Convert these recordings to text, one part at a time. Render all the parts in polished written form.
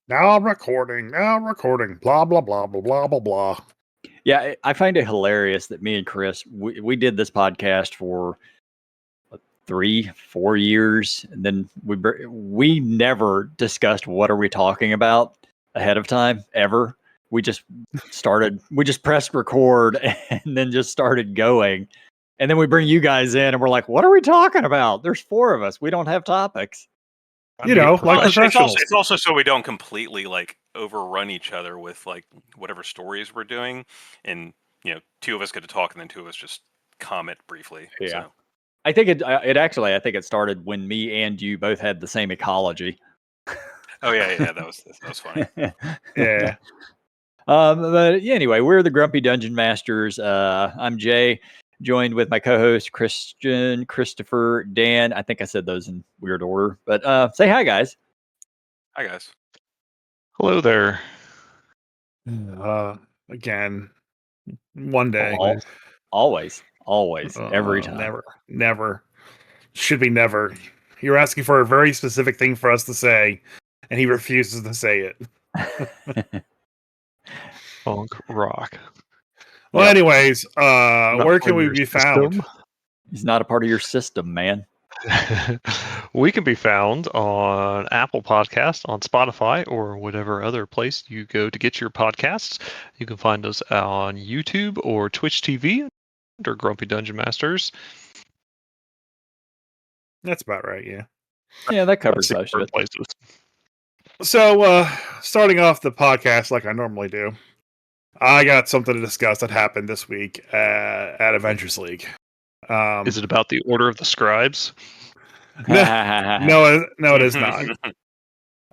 Now recording, blah, blah, blah, blah, blah, blah, blah. Yeah, I find it hilarious that me and Chris, we did this podcast for 3-4 years, and then we never discussed what are we talking about ahead of time ever. We just pressed record and then just started going. And then we bring you guys in and we're like, what are we talking about? There's 4 of us. We don't have topics. Like professionals. It's also so we don't completely overrun each other with whatever stories we're doing, and 2 of us get to talk and then 2 of us just comment briefly. Yeah. So. I think it started when me and you both had the same ecology. Oh yeah, that was funny. Yeah. But anyway, we're the Grumpy Dungeon Masters. I'm Jay, joined with my co-host Christian, Christopher, Dan. I think I said those in weird order, but say hi, guys. Hi, guys. Hello there. Again, one day. Always, every time. Never. Should be never. You're asking for a very specific thing for us to say, and he refuses to say it. Funk rock. Well, anyways, where can we be found? He's not a part of your system, man. We can be found on Apple Podcasts, on Spotify, or whatever other place you go to get your podcasts. You can find us on YouTube or Twitch TV under Grumpy Dungeon Masters. That's about right, yeah. Yeah, that covers most of it. Places. So, starting off the podcast like I normally do, I got something to discuss that happened this week at Adventures League. Is it about the Order of the Scribes? No, it is not.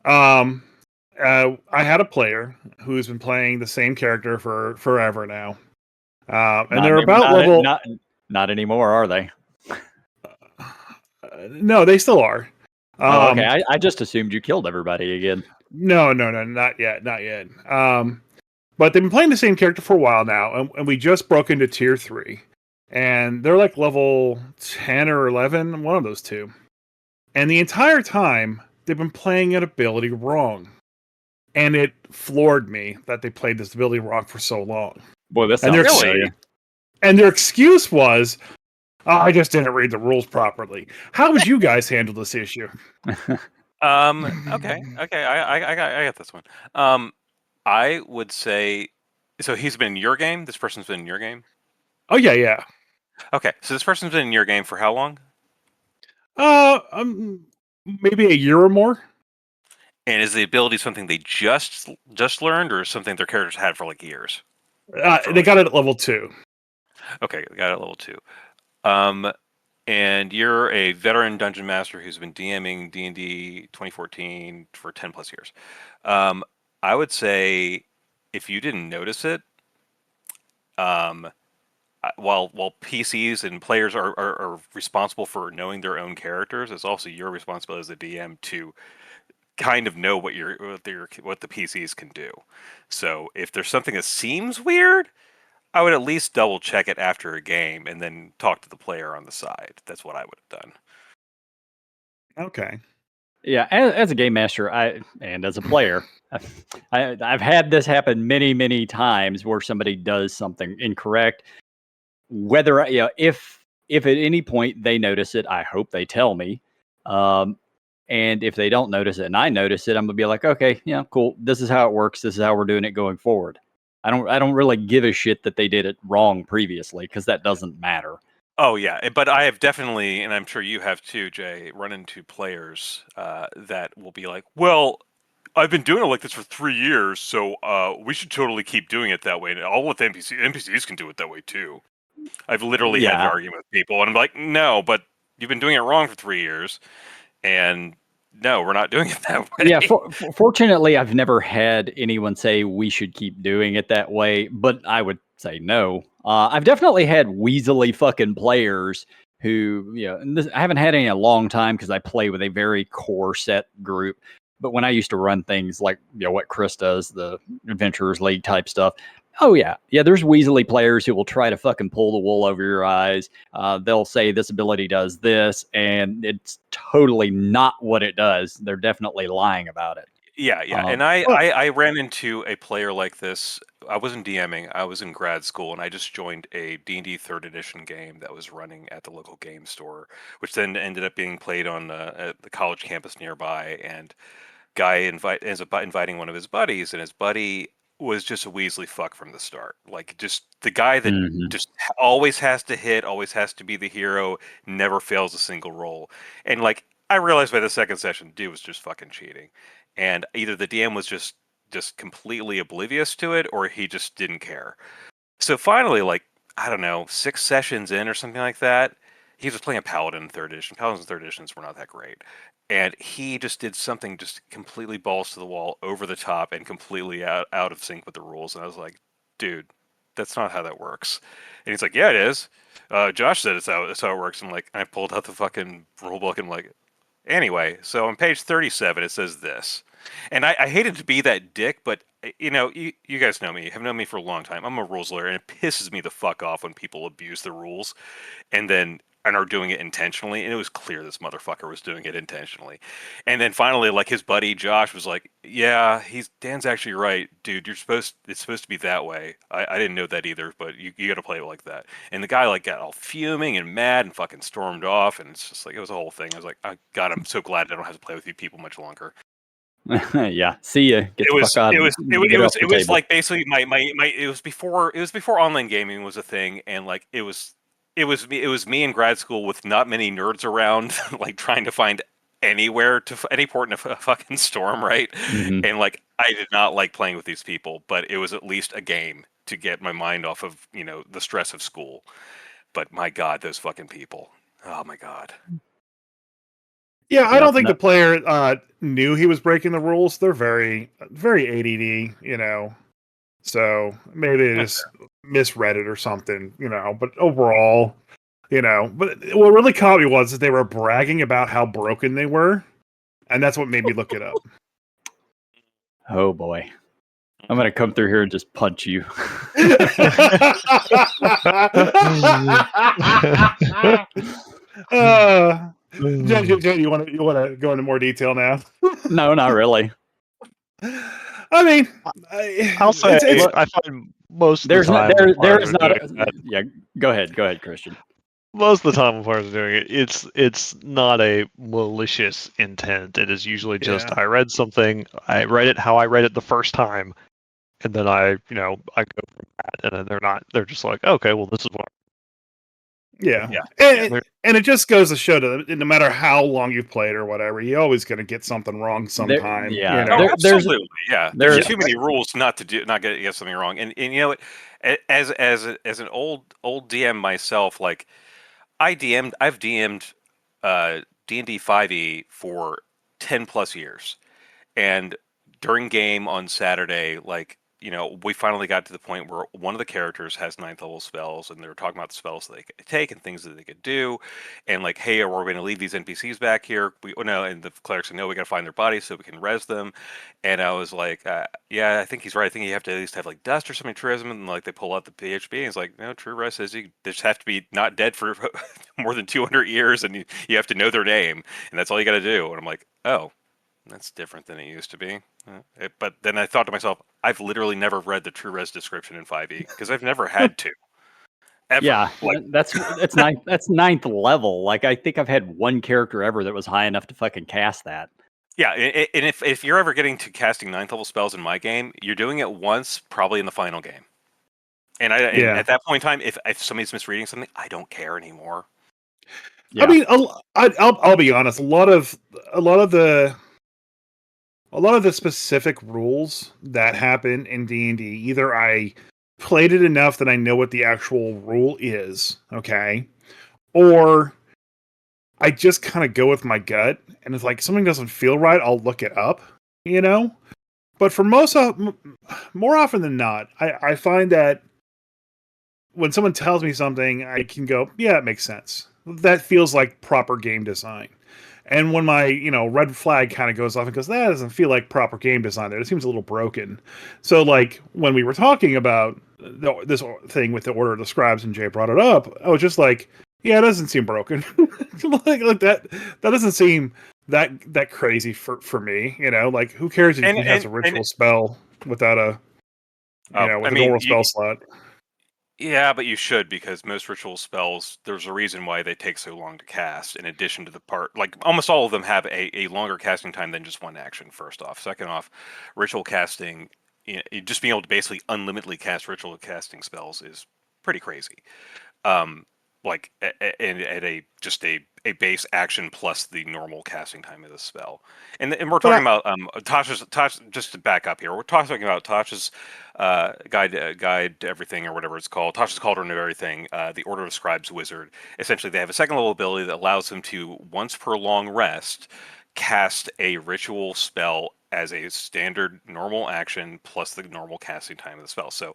I had a player who's been playing the same character for forever now, and they're about level. Not anymore, are they? No, they still are. Okay, I just assumed you killed everybody again. No, not yet. But they've been playing the same character for a while now, and we just broke into tier 3, and they're like level 10 or 11, one of those two. And the entire time, they've been playing an ability wrong. And it floored me that they played this ability wrong for so long. Boy, that's not really. And their excuse was, I just didn't read the rules properly. How would you guys handle this issue? Okay. I got this one. I would say, so he's been in your game? This person's been in your game? Oh, yeah. Okay, so this person's been in your game for how long? Maybe a year or more. And is the ability something they just learned, or something their characters had for years? They got it at level 2. Okay, they got it at level 2. And you're a veteran dungeon master who's been DMing D&D 2014 for 10 plus years. I would say if you didn't notice it, while PCs and players are responsible for knowing their own characters, it's also your responsibility as a DM to kind of know what the PCs can do. So if there's something that seems weird, I would at least double check it after a game and then talk to the player on the side. That's what I would have done. Okay. Yeah, as a game master, and as a player, I've had this happen many, many times where somebody does something incorrect. Whether if at any point they notice it, I hope they tell me. And if they don't notice it and I notice it, I'm gonna be like, okay, yeah, cool. This is how it works. This is how we're doing it going forward. I don't really give a shit that they did it wrong previously, because that doesn't matter. Oh yeah, but I have definitely, and I'm sure you have too, Jay, run into players that will be like, well, I've been doing it like this for 3 years, so we should totally keep doing it that way. And all with NPCs can do it that way too. I've literally had an argument with people, and I'm like, no, but you've been doing it wrong for 3 years, and no, we're not doing it that way. Yeah, fortunately, I've never had anyone say we should keep doing it that way, but I would say no. I've definitely had weaselly fucking players who, I haven't had any in a long time because I play with a very core set group. But when I used to run things like, what Chris does, the Adventurers League type stuff, oh yeah, there's weaselly players who will try to fucking pull the wool over your eyes. They'll say this ability does this, and it's totally not what it does. They're definitely lying about it. Yeah, and I ran into a player like this. I wasn't DMing. I was in grad school, and I just joined a D&D third edition game that was running at the local game store, which then ended up being played on at the college campus nearby. And guy ends up inviting one of his buddies, and his buddy was just a Weasley fuck from the start. Like, just the guy that just always has to hit, always has to be the hero, never fails a single roll. And like, I realized by the second session, dude was just fucking cheating, and either the DM was just completely oblivious to it, or he just didn't care. So finally, like, I don't know, 6 sessions in or something like that, he was playing a paladin in third edition. Paladins in third editions were not that great, and he just did something just completely balls to the wall, over the top, and completely out of sync with the rules. And I was like, dude, that's not how that works. And he's like, yeah, it is. Josh said it's how it works. And like, I pulled out the fucking rule book and I'm like, anyway, so on page 37 it says this. And I hated to be that dick, but you guys know me, have known me for a long time. I'm a rules lawyer, and it pisses me the fuck off when people abuse the rules and are doing it intentionally. And it was clear this motherfucker was doing it intentionally. And then finally, like, his buddy Josh was like, "Yeah, Dan's actually right, dude. It's supposed to be that way. I didn't know that either, but you got to play it like that." And the guy like got all fuming and mad and fucking stormed off. And it's just like, it was a whole thing. I was like, "Oh God, I'm so glad I don't have to play with you people much longer." Yeah, see ya. Get the fuck out. It was like basically my it was before online gaming was a thing, and like it was me in grad school with not many nerds around, like trying to find any port in a fucking storm, right? And like, I did not like playing with these people, but it was at least a game to get my mind off of the stress of school. But my God, those fucking people! Oh my God. Yeah, I don't think the player knew he was breaking the rules. They're very, very ADD, so maybe they just misread it or something, But overall, but what really caught me was that they were bragging about how broken they were, and that's what made me look it up. Oh boy, I'm gonna come through here and just punch you. Jen, you want to go into more detail now? No, not really. I mean, I'll say I find most of the time there is not. Yeah, go ahead, Christian. Most of the time when players are doing it, it's not a malicious intent. It is usually just, I read something, I read it how I read it the first time, and then I go from that, and then they're just like, okay, well, this is what. And it just goes to show that no matter how long you've played or whatever, you're always going to get something wrong sometime. Absolutely. There's too many rules not to get something wrong. And as an old DM myself, like, I've DM'd D&D 5e for 10 plus years, and during game on Saturday, like, we finally got to the point where one of the characters has 9th level spells, and they were talking about the spells that they could take and things that they could do, and like, hey, are we going to leave these NPCs back here? And the cleric said, no, we got to find their bodies so we can res them. And I was like, yeah, I think he's right. I think you have to at least have like dust or something, tourism, and like they pull out the PHB, and he's like, no, true res says you just have to be not dead for more than 200 years, and you have to know their name, and that's all you got to do. And I'm like, oh, that's different than it used to be. But then I thought to myself, I've literally never read the true res description in 5e because I've never had to. Ever. Yeah, that's ninth level. Like, I think I've had one character ever that was high enough to fucking cast that. Yeah, and if you're ever getting to casting 9th level spells in my game, you're doing it once, probably in the final game. And at that point in time, if somebody's misreading something, I don't care anymore. Yeah. I mean, I'll be honest. A lot of the specific rules that happen in D&D, either I played it enough that I know what the actual rule is, okay, or I just kind of go with my gut, and if like something doesn't feel right, I'll look it up, But for more often than not, I find that when someone tells me something, I can go, yeah, it makes sense. That feels like proper game design. And when my, red flag kind of goes off and goes, that doesn't feel like proper game design there. It seems a little broken. So, like, when we were talking about this thing with the Order of the Scribes and Jay brought it up, I was just like, yeah, it doesn't seem broken. like that doesn't seem that crazy for me. You know, like who cares if he has a ritual spell without a with a normal spell slot. Yeah, but you should, because most ritual spells, there's a reason why they take so long to cast, in addition to the part, like almost all of them have a longer casting time than just one action, first off. Second off, ritual casting, just being able to basically unlimitedly cast ritual casting spells is pretty crazy. Like at a base action plus the normal casting time of the spell, and we're talking about Tasha's. Just to back up here, we're talking about Tasha's guide to everything, or whatever it's called. Tasha's Cauldron of Everything. The Order of Scribes wizard. Essentially, they have a second level ability that allows them to, once per long rest, cast a ritual spell as a standard normal action plus the normal casting time of the spell. So,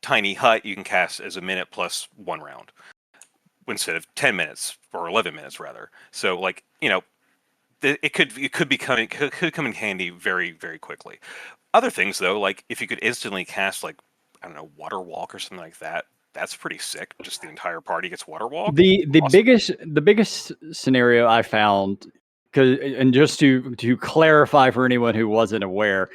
Tiny Hut you can cast as a minute plus 1 round instead of 10 minutes or 11 minutes rather. So it could come in handy very, very quickly. Other things though, like if you could instantly cast Water Walk or something like that, that's pretty sick. Just the entire party gets Water Walk. The biggest scenario I found, and just to clarify for anyone who wasn't aware,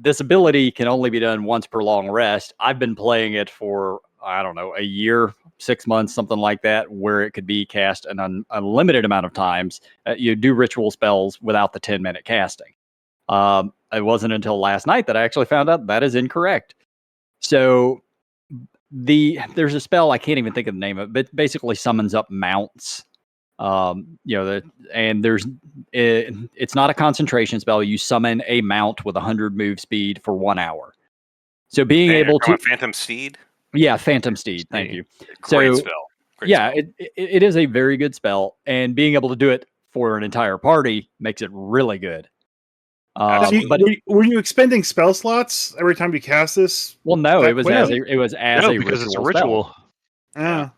this ability can only be done once per long rest. I've been playing it for, I don't know, a year, 6 months, something like that, where it could be cast an unlimited amount of times. You do ritual spells without the 10-minute casting. It wasn't until last night that I actually found out that is incorrect. So there's a spell, I can't even think of the name of it, but basically summons up mounts. And it's not a concentration spell. You summon a mount with 100 move speed for 1 hour. So being able to Phantom Steed. Yeah, Phantom Steed. Thank you. Great spell. Great spell. It is a very good spell, and being able to do it for an entire party makes it really good. But were you expending spell slots every time you cast this? Well, no, it was as a because it's a ritual. Yeah.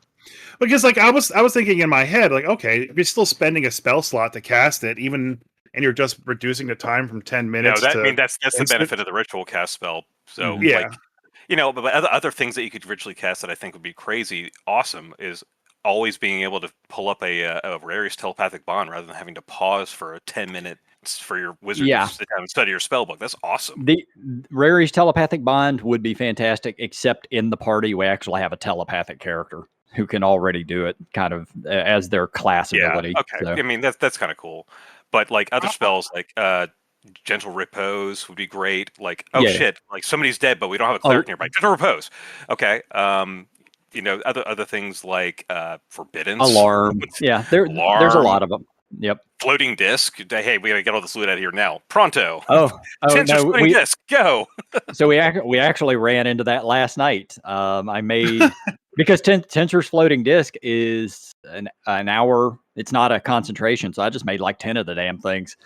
Because I was thinking in my head, like, okay, if you're still spending a spell slot to cast it, and you're just reducing the time from 10 minutes. That's the benefit of the ritual cast spell. So but other things that you could ritually cast that I think would be crazy awesome is always being able to pull up a Rarius telepathic bond rather than having to pause for a 10-minute for your wizard to sit down and study your spell book. That's awesome. The Rarius telepathic bond would be fantastic, except in the party we actually have a telepathic character who can already do it kind of as their class ability. Okay. So. I mean, that's kind of cool. But like other spells like Gentle Repose would be great. Like, shit, like somebody's dead, but we don't have a cleric nearby. Gentle Repose. Okay. Other things like Forbidden Alarm. Yeah, there's a lot of them. Yep. Floating disc. Hey, we gotta get all this loot out of here now. Pronto. Floating disc. Go. So we actually ran into that last night. I made because Tensor's floating disc is an hour. It's not a concentration, so I just made like 10 of the damn things.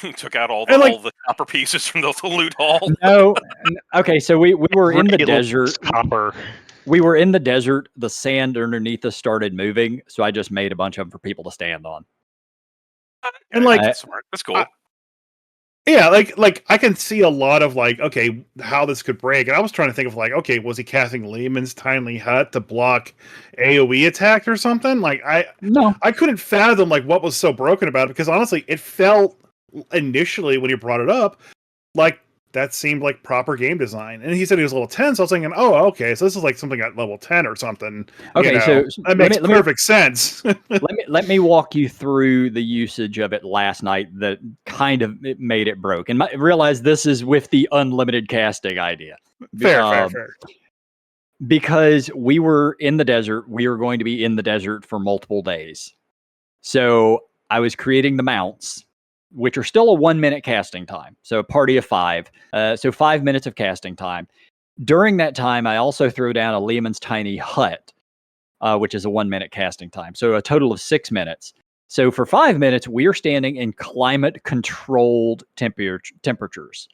You took out all the copper pieces from the loot hall. No. Okay, so we were in the desert. Copper. We were in the desert. The sand underneath us started moving, so I just made a bunch of them for people to stand on. And that's smart. That's cool. Like I can see a lot of how this could break. And I was trying to think of okay, was he casting Lehman's Tiny Hut to block AoE attack or something? I couldn't fathom what was so broken about it, because honestly, it felt initially when you brought it up like that seemed like proper game design. And he said he was level 10, so I was thinking, oh, okay, so this is something at level 10 or something. Okay, so that makes perfect sense. let me walk you through the usage of it last night that kind of made it broke. And realize this is with the unlimited casting idea. Fair. Because we were in the desert, we are going to be in the desert for multiple days. So I was creating the mounts, which are still a 1-minute casting time. So a party of 5. So 5 minutes of casting time. During that time, I also throw down a Lehman's Tiny Hut, which is a 1-minute casting time. So a total of 6 minutes. So for 5 minutes, we are standing in climate-controlled temperatures.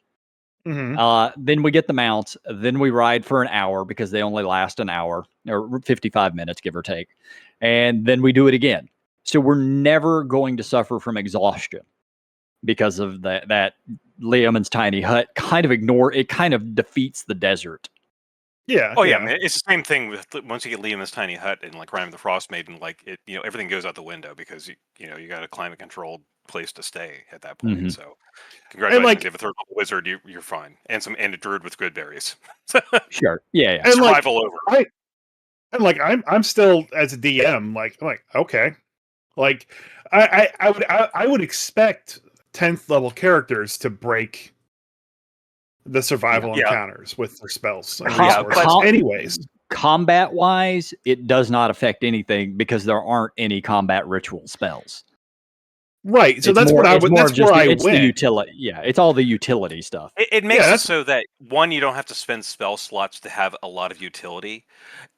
Mm-hmm. Then we get the mounts. Then we ride for an hour, because they only last an hour, or 55 minutes, give or take. And then we do it again. So we're never going to suffer from exhaustion, because of that Lehman's Tiny Hut kind of defeats the desert. Yeah. Oh yeah, I mean, it's the same thing with once you get Lee in this tiny hut and like Rime of the Frost Maiden, like it, everything goes out the window because you got a climate controlled place to stay at that point. Mhm. So And congratulations, like, you have a third level wizard, you're fine, and a druid with good berries. Sure. Yeah, yeah. and like, Survival over. I'm still as a DM, like, I'm like, okay, like, I would expect 10th level characters to break the survival Yeah, encounters with their spells and Yeah, resources, but- anyways. Combat wise, it does not affect anything because there aren't any combat ritual spells. Right. So It's that's more, what I it's would. more That's of just where I it's the went. utility. Yeah, it's all the utility stuff. It makes Yeah, it so that one, you don't have to spend spell slots to have a lot of utility,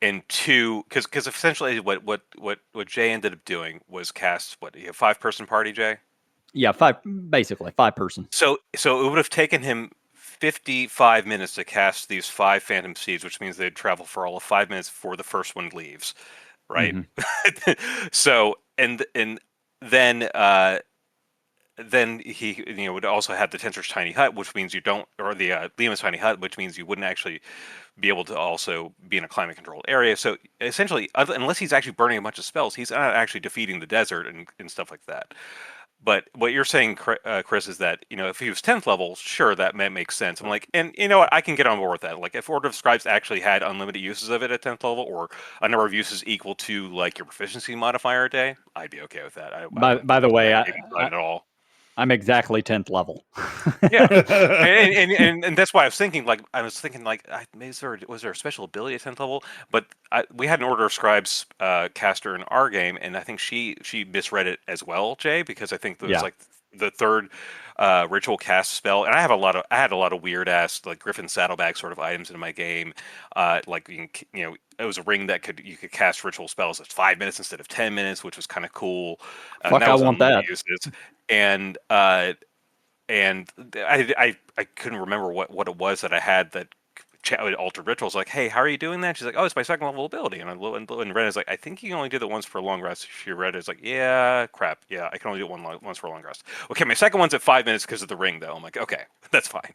and two, because essentially what Jay ended up doing was cast what, you have 5-person party, Jay. Yeah, basically 5-person. So it would have taken him 55 minutes to cast these 5 Phantom Seeds, which means they'd travel for all of 5 minutes before the first one leaves, right? So then he would also have the Tensor's Tiny Hut, which means you don't, or the Lima's Tiny Hut, which means you wouldn't actually be able to also be in a climate controlled area. So essentially, unless he's actually burning a bunch of spells, he's not actually defeating the desert and stuff like that. But what you're saying, Chris, is that if he was 10th level, sure, that makes sense. I'm like, and you know what, I can get on board with that. Like, if Order of Scribes actually had unlimited uses of it at 10th level, or a number of uses equal to like your proficiency modifier a day, I'd be okay with that. By the way, I even tried it at all. I'm exactly 10th level. Yeah, and that's why I was thinking like was there a special ability at 10th level? But we had an Order of Scribes caster in our game, and I think she misread it as well, Jay, because I think there was Yeah. like the third ritual cast spell, and I had a lot of weird ass like Griffin Saddleback sort of items in my game, like it was a ring that you could cast ritual spells at 5 minutes instead of 10 minutes, which was kind of cool. Fuck, that I was want unlimited that. uses. And I couldn't remember what it was that I had that altered rituals. Like, hey, how are you doing that? She's like, oh, it's my 2nd level ability. And Ren is like, I think you can only do that once for a long rest. She read it. It's like, yeah, crap. Yeah, I can only do it once for a long rest. Okay, my second one's at 5 minutes because of the ring, though. I'm like, okay, that's fine.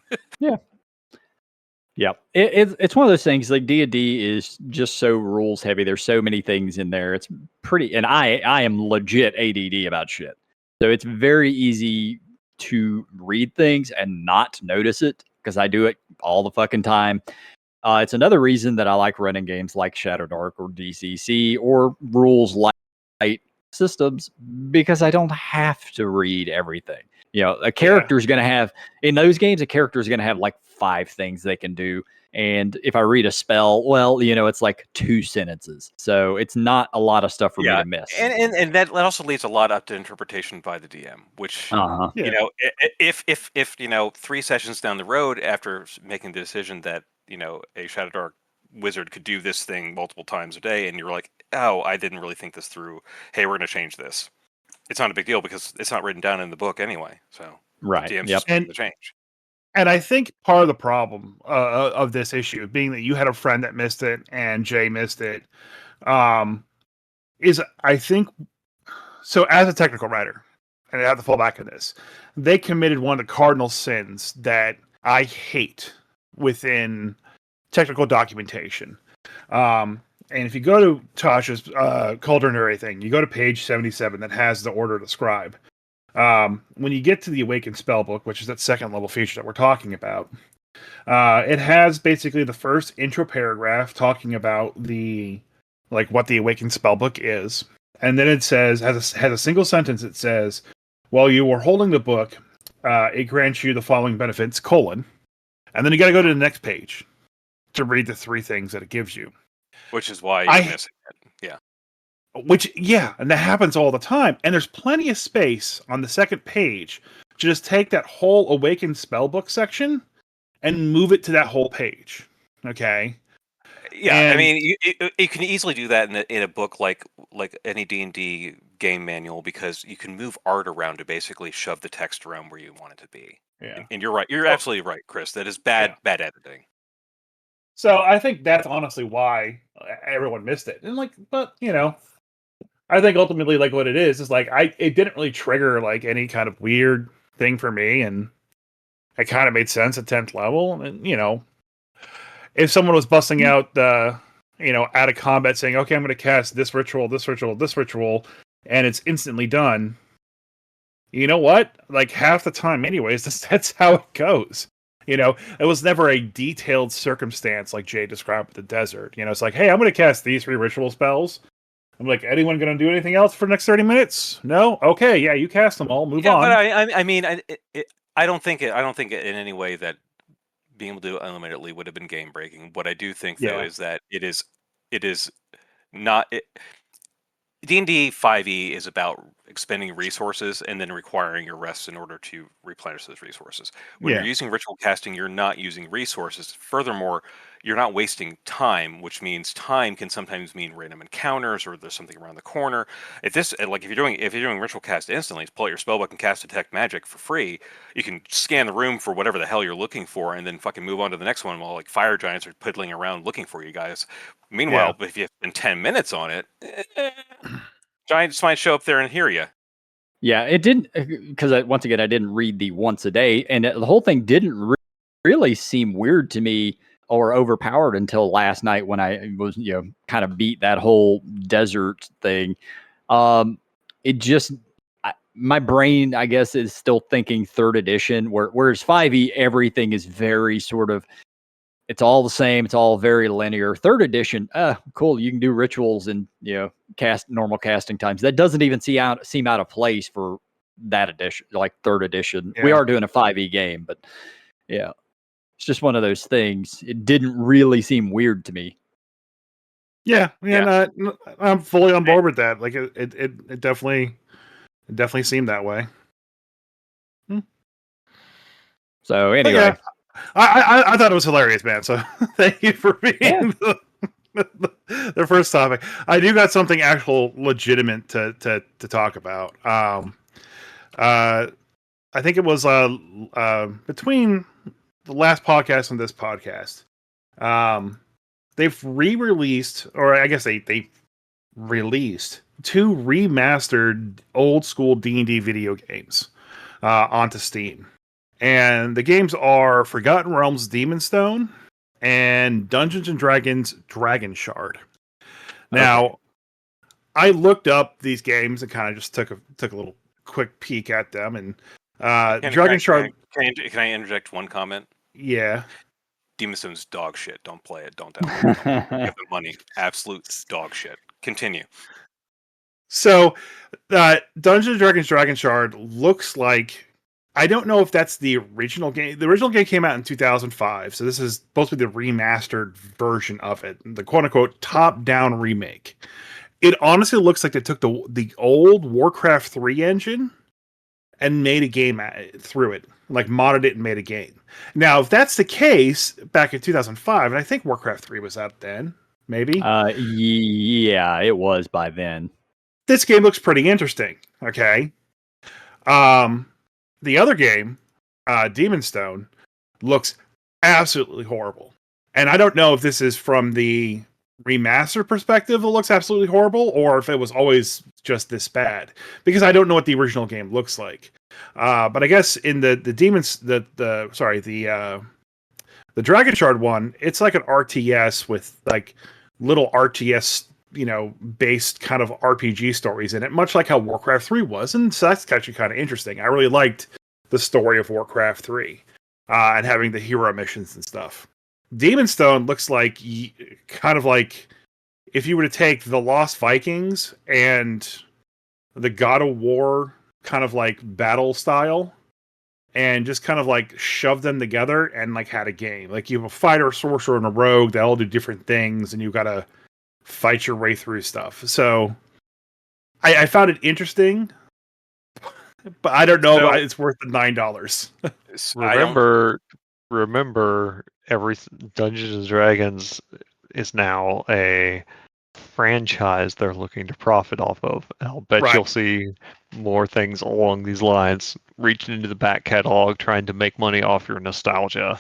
Yeah, it's one of those things. Like D&D is just so rules heavy. There's so many things in there. It's pretty, and I am legit ADD about shit. So it's very easy to read things and not notice it because I do it all the fucking time. It's another reason that I like running games like Shadowdark or DCC or rules light systems because I don't have to read everything. A character is going to have, in those games, a character is going to have like 5 things they can do. And if I read a spell, well, it's like 2 sentences. So it's not a lot of stuff for me to miss. And that also leaves a lot up to interpretation by the DM, which Uh-huh. if 3 sessions down the road after making the decision that a Shadowdark wizard could do this thing multiple times a day, and you're like, oh, I didn't really think this through. Hey, we're going to change this. It's not a big deal because it's not written down in the book anyway. So Right. the DM's Yep. just making the change. And I think part of the problem of this issue, being that you had a friend that missed it and Jay missed it, is I think so. As a technical writer, and I have to fall back on this, they committed one of the cardinal sins that I hate within technical documentation. And if you go to Tasha's culinary thing, you go to page 77 that has the Order of the Scribe. When you get to the Awakened Spellbook, which is that 2nd level feature that we're talking about, it has basically the first intro paragraph talking about what the Awakened Spellbook is, and then it says has a single sentence. It says, "While you are holding the book, it grants you the following benefits: and then you got to go to the next page to read the 3 things that it gives you." Which is why you're missing it. Yeah. And that happens all the time. And there's plenty of space on the 2nd page to just take that whole Awakened Spellbook section and move it to that whole page. Okay. Yeah, I mean, you can easily do that in a book like any D&D game manual, because you can move art around to basically shove the text around where you want it to be. Yeah. And you're right. You're absolutely right, Chris. That is bad editing. So I think that's honestly why everyone missed it. And but I think ultimately what it is like it didn't really trigger like any kind of weird thing for me, and it kind of made sense at 10th level. And if someone was busting out the, out of combat saying, okay, I'm going to cast this ritual, this ritual, this ritual, and it's instantly done. You know what? Like half the time anyways, that's how it goes. It was never a detailed circumstance like Jay described with the desert. It's like, hey, I'm going to cast these 3 ritual spells. I'm like, anyone going to do anything else for the next 30 minutes? No? Okay, yeah, you cast them all. Move on. But I mean, I don't think in any way that being able to do it unlimitedly would have been game breaking. What I do think though is that it is not. D&D 5e is about expending resources and then requiring your rests in order to replenish those resources. When you're using ritual casting, you're not using resources. Furthermore, you're not wasting time, which means time can sometimes mean random encounters or there's something around the corner. If you're doing ritual cast instantly, pull out your spellbook and cast detect magic for free. You can scan the room for whatever the hell you're looking for, and then fucking move on to the next one while like fire giants are piddling around looking for you guys. Meanwhile, if you spend 10 minutes on it, giants might show up there and hear you. Yeah, it didn't, because once again, I didn't read the once a day, and the whole thing didn't really seem weird to me or overpowered until last night when I was, kind of beat that whole desert thing. It just, my brain, I guess, is still thinking 3rd edition, whereas 5e, everything is very sort of, it's all the same. It's all very linear. 3rd edition, cool. You can do rituals and cast normal casting times. That doesn't even seem out of place for that edition, like 3rd edition. Yeah. We are doing a 5e game, but yeah, it's just one of those things. It didn't really seem weird to me. Yeah, I'm fully on board with that. Like it definitely seemed that way. So anyway. I thought it was hilarious, man. So thank you for being the first topic. I do got something actual legitimate to talk about. I think it was between the last podcast and this podcast. They've re-released, or I guess they released 2 remastered old school D&D video games onto Steam. And the games are Forgotten Realms Demon Stone and Dungeons and Dragons Dragon Shard. Now, I looked up these games and kind of just took a little quick peek at them. And Dragon Shard. Can I interject one comment? Yeah. Demon Stone's dog shit. Don't play it. Don't download it. Don't give them money. Absolute dog shit. Continue. So, Dungeons and Dragons Dragon Shard looks like, I don't know if that's the original game. The original game came out in 2005, so this is supposed to be the remastered version of it, the quote-unquote top-down remake. It honestly looks like they took the old Warcraft 3 engine and made a game through it, like modded it and made a game. Now, if that's the case, back in 2005, and I think Warcraft 3 was out then, maybe? Yeah, it was by then. This game looks pretty interesting, okay? The other game, Demon Stone, looks absolutely horrible. And I don't know if this is from the remaster perspective it looks absolutely horrible, or if it was always just this bad. Because I don't know what the original game looks like. But I guess in the Dragon Shard one, it's like an RTS with like little RTS based kind of RPG stories in it, much like how Warcraft 3 was. And so that's actually kind of interesting. I really liked the story of Warcraft 3 and having the hero missions and stuff. Demon Stone looks like kind of like if you were to take the Lost Vikings and the God of War kind of like battle style and just kind of like shove them together and like had a game. Like you have a fighter, a sorcerer, and a rogue that all do different things, and you got to fight your way through stuff. So I found it interesting, but I don't know if it's worth the $9. Remember, every Dungeons and Dragons is now a franchise they're looking to profit off of. I'll bet you'll see more things along these lines, reaching into the back catalog, trying to make money off your nostalgia.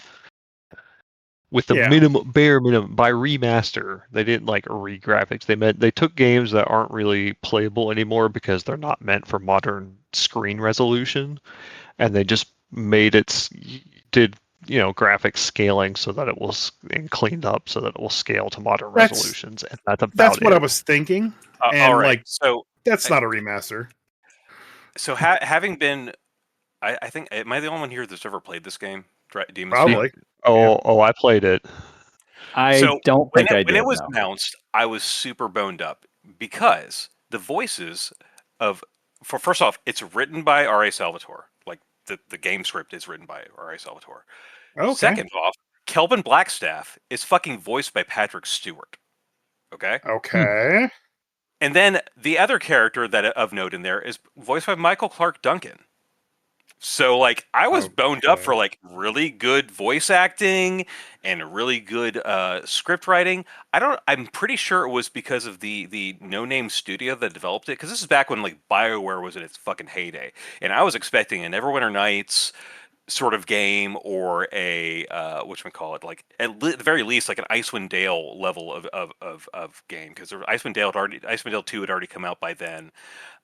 With the bare minimum by remaster, they didn't like re-graphics. They took games that aren't really playable anymore because they're not meant for modern screen resolution, and they just did graphics scaling so that it will and cleaned up so that it will scale to modern That's- resolutions, and that's about That's what it. I was thinking. all And right. like, So that's not a remaster. having been, I think, am I the only one here that's ever played this game? Demon's Probably. Oh, I played it. I So don't when think I when did. it was No. announced, I was super boned up because the voices of, first off, it's written by R.A. Salvatore. Like the game script is written by R.A. Salvatore. Okay. Second off, Kelvin Blackstaff is fucking voiced by Patrick Stewart. Okay. Okay. And then the other character that of note in there is voiced by Michael Clark Duncan. So like I was boned up for Okay. like really good voice acting and really good script writing. I'm pretty sure it was because of the no name studio that developed it, because this is back when like BioWare was in its fucking heyday. And I was expecting an Neverwinter Nights sort of game, or a whatchamacallit, like the very least like an Icewind Dale level of game, because Icewind Dale 2 had already come out by then.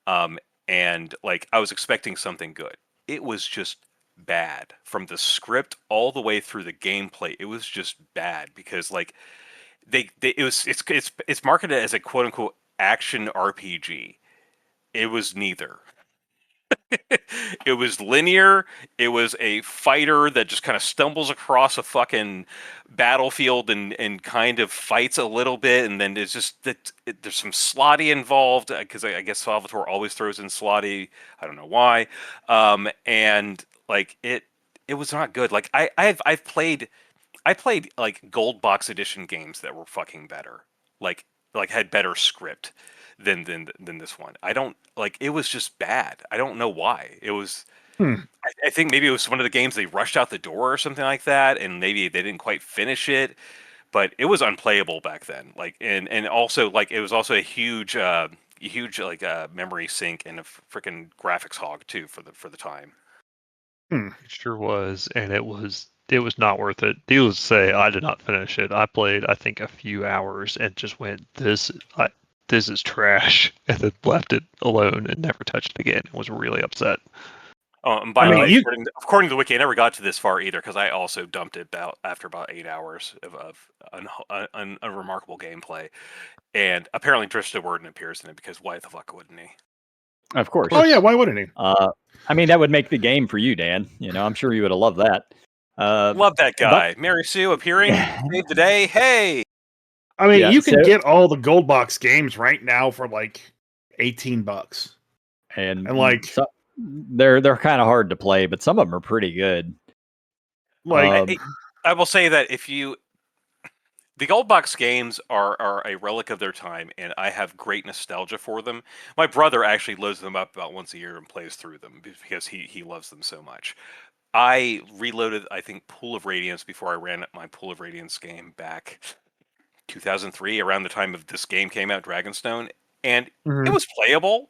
And like I was expecting something good. It was just bad from the script all the way through the gameplay. It was just bad because like it's marketed as a quote unquote action RPG. It was neither. It was linear. It was a fighter that just kind of stumbles across a fucking battlefield and kind of fights a little bit, and then there's just there's some slotty involved, because I guess Salvatore always throws in slotty. I don't know why. And like it was not good. Like I played like gold box edition games that were fucking better. Like had better script than this one. I don't like, it was just bad. I don't know why. It was Hmm. I think maybe it was one of the games they rushed out the door or something like that, and maybe they didn't quite finish it, but it was unplayable back then. Like and also like it was also a huge like memory sink and a freaking graphics hog too for the time. Hmm. It sure was, and it was not worth it. Needless to say, I did not finish it. I played, I think, a few hours and just went, this is trash, and then left it alone and never touched it again. And was really upset. Oh, and by I the mean, way, you according to the wiki, I never got to this far either, because I also dumped it after about 8 hours of unremarkable gameplay. And apparently Tristan Worden appears in it, because why the fuck wouldn't he? Of course. Oh yeah, why wouldn't he? I mean, that would make the game for you, Dan. I'm sure you would have loved that. Love that guy. Mary Sue appearing, save the day. Hey! I mean, Yeah, you can so- get all the gold box games right now for like $18. and like they're kind of hard to play, but some of them are pretty good. like I will say that the gold box games are a relic of their time, and I have great nostalgia for them. My brother actually loads them up about once a year and plays through them because he loves them so much. I reloaded, I think, Pool of Radiance before I ran my Pool of Radiance game back 2003, around the time of this game came out, Dragonstone, and it was playable.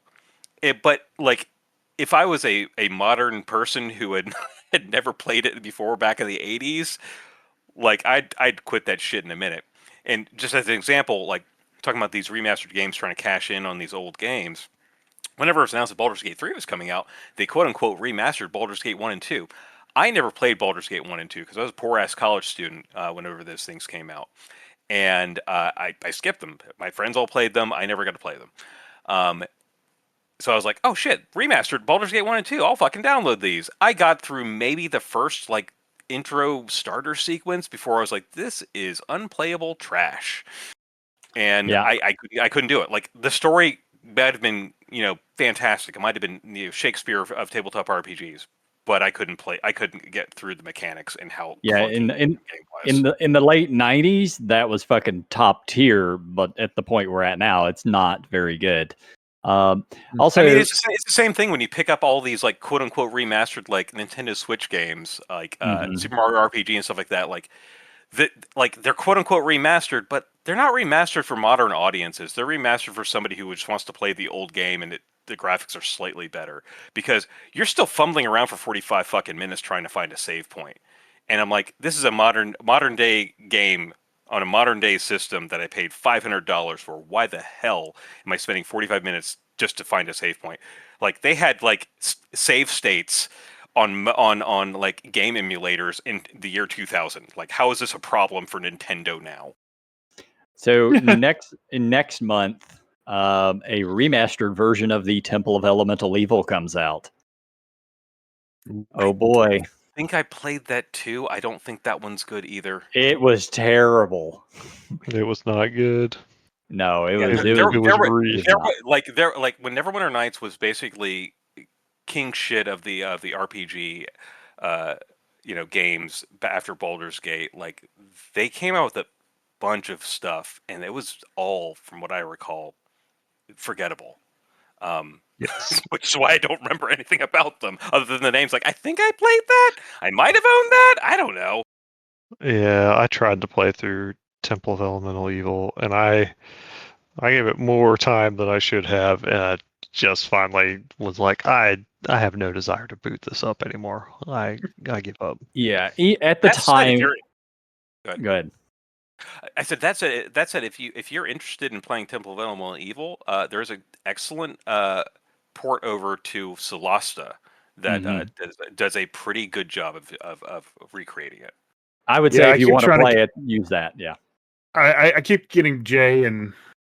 But like, if I was a modern person who had never played it before back in the 80s, like I'd quit that shit in a minute. And just as an example, like talking about these remastered games trying to cash in on these old games, whenever it was announced that Baldur's Gate 3 was coming out, they quote unquote remastered Baldur's Gate 1 and 2. I never played Baldur's Gate 1 and 2 because I was a poor ass college student whenever those things came out. And I skipped them. My friends all played them. I never got to play them. So I was like, oh shit, remastered Baldur's Gate 1 and 2. I'll fucking download these. I got through maybe the first like intro starter sequence before I was like, this is unplayable trash. And Yeah. I couldn't do it. Like the story might have been, fantastic. It might have been Shakespeare of tabletop RPGs, but I couldn't get through the mechanics and how clunky the game was. in the late 90s, that was fucking top tier, but at the point we're at now, it's not very good. Also, I mean, it's the same thing when you pick up all these like quote unquote remastered like Nintendo Switch games, like Super Mario RPG and stuff like that. Like they're quote unquote remastered, but they're not remastered for modern audiences. They're remastered for somebody who just wants to play the old game, and the graphics are slightly better, because you're still fumbling around for 45 fucking minutes trying to find a save point. And I'm like, this is a modern day game on a modern day system that I paid $500 for. Why the hell am I spending 45 minutes just to find a save point? Like they had like save states on like game emulators in the year 2000. Like, how is this a problem for Nintendo now? So next month, a remastered version of the Temple of Elemental Evil comes out. Oh boy, I think I played that too. I don't think that one's good either. it was terrible. It was not good. No, it Yeah, was. there was were really like when Neverwinter Nights was basically king shit of the RPG, games after Baldur's Gate. Like they came out with a bunch of stuff, and it was all, from what I recall, forgettable. Yes. Which is why I don't remember anything about them other than the names. Like, I think I played that. I might have owned that. I don't know. Yeah, I tried to play through Temple of Elemental Evil, and I gave it more time than I should have, and I just finally was like, I have no desire to boot this up anymore. I give up. Yeah, at the That said, if time. you're Go ahead. I said that said if you're interested in playing Temple of Elemental Evil, there's an excellent port over to Solasta that does a pretty good job of recreating it. I would Yeah, say I if you keep want to trying to play get- it, use that. Yeah. I keep getting Jay and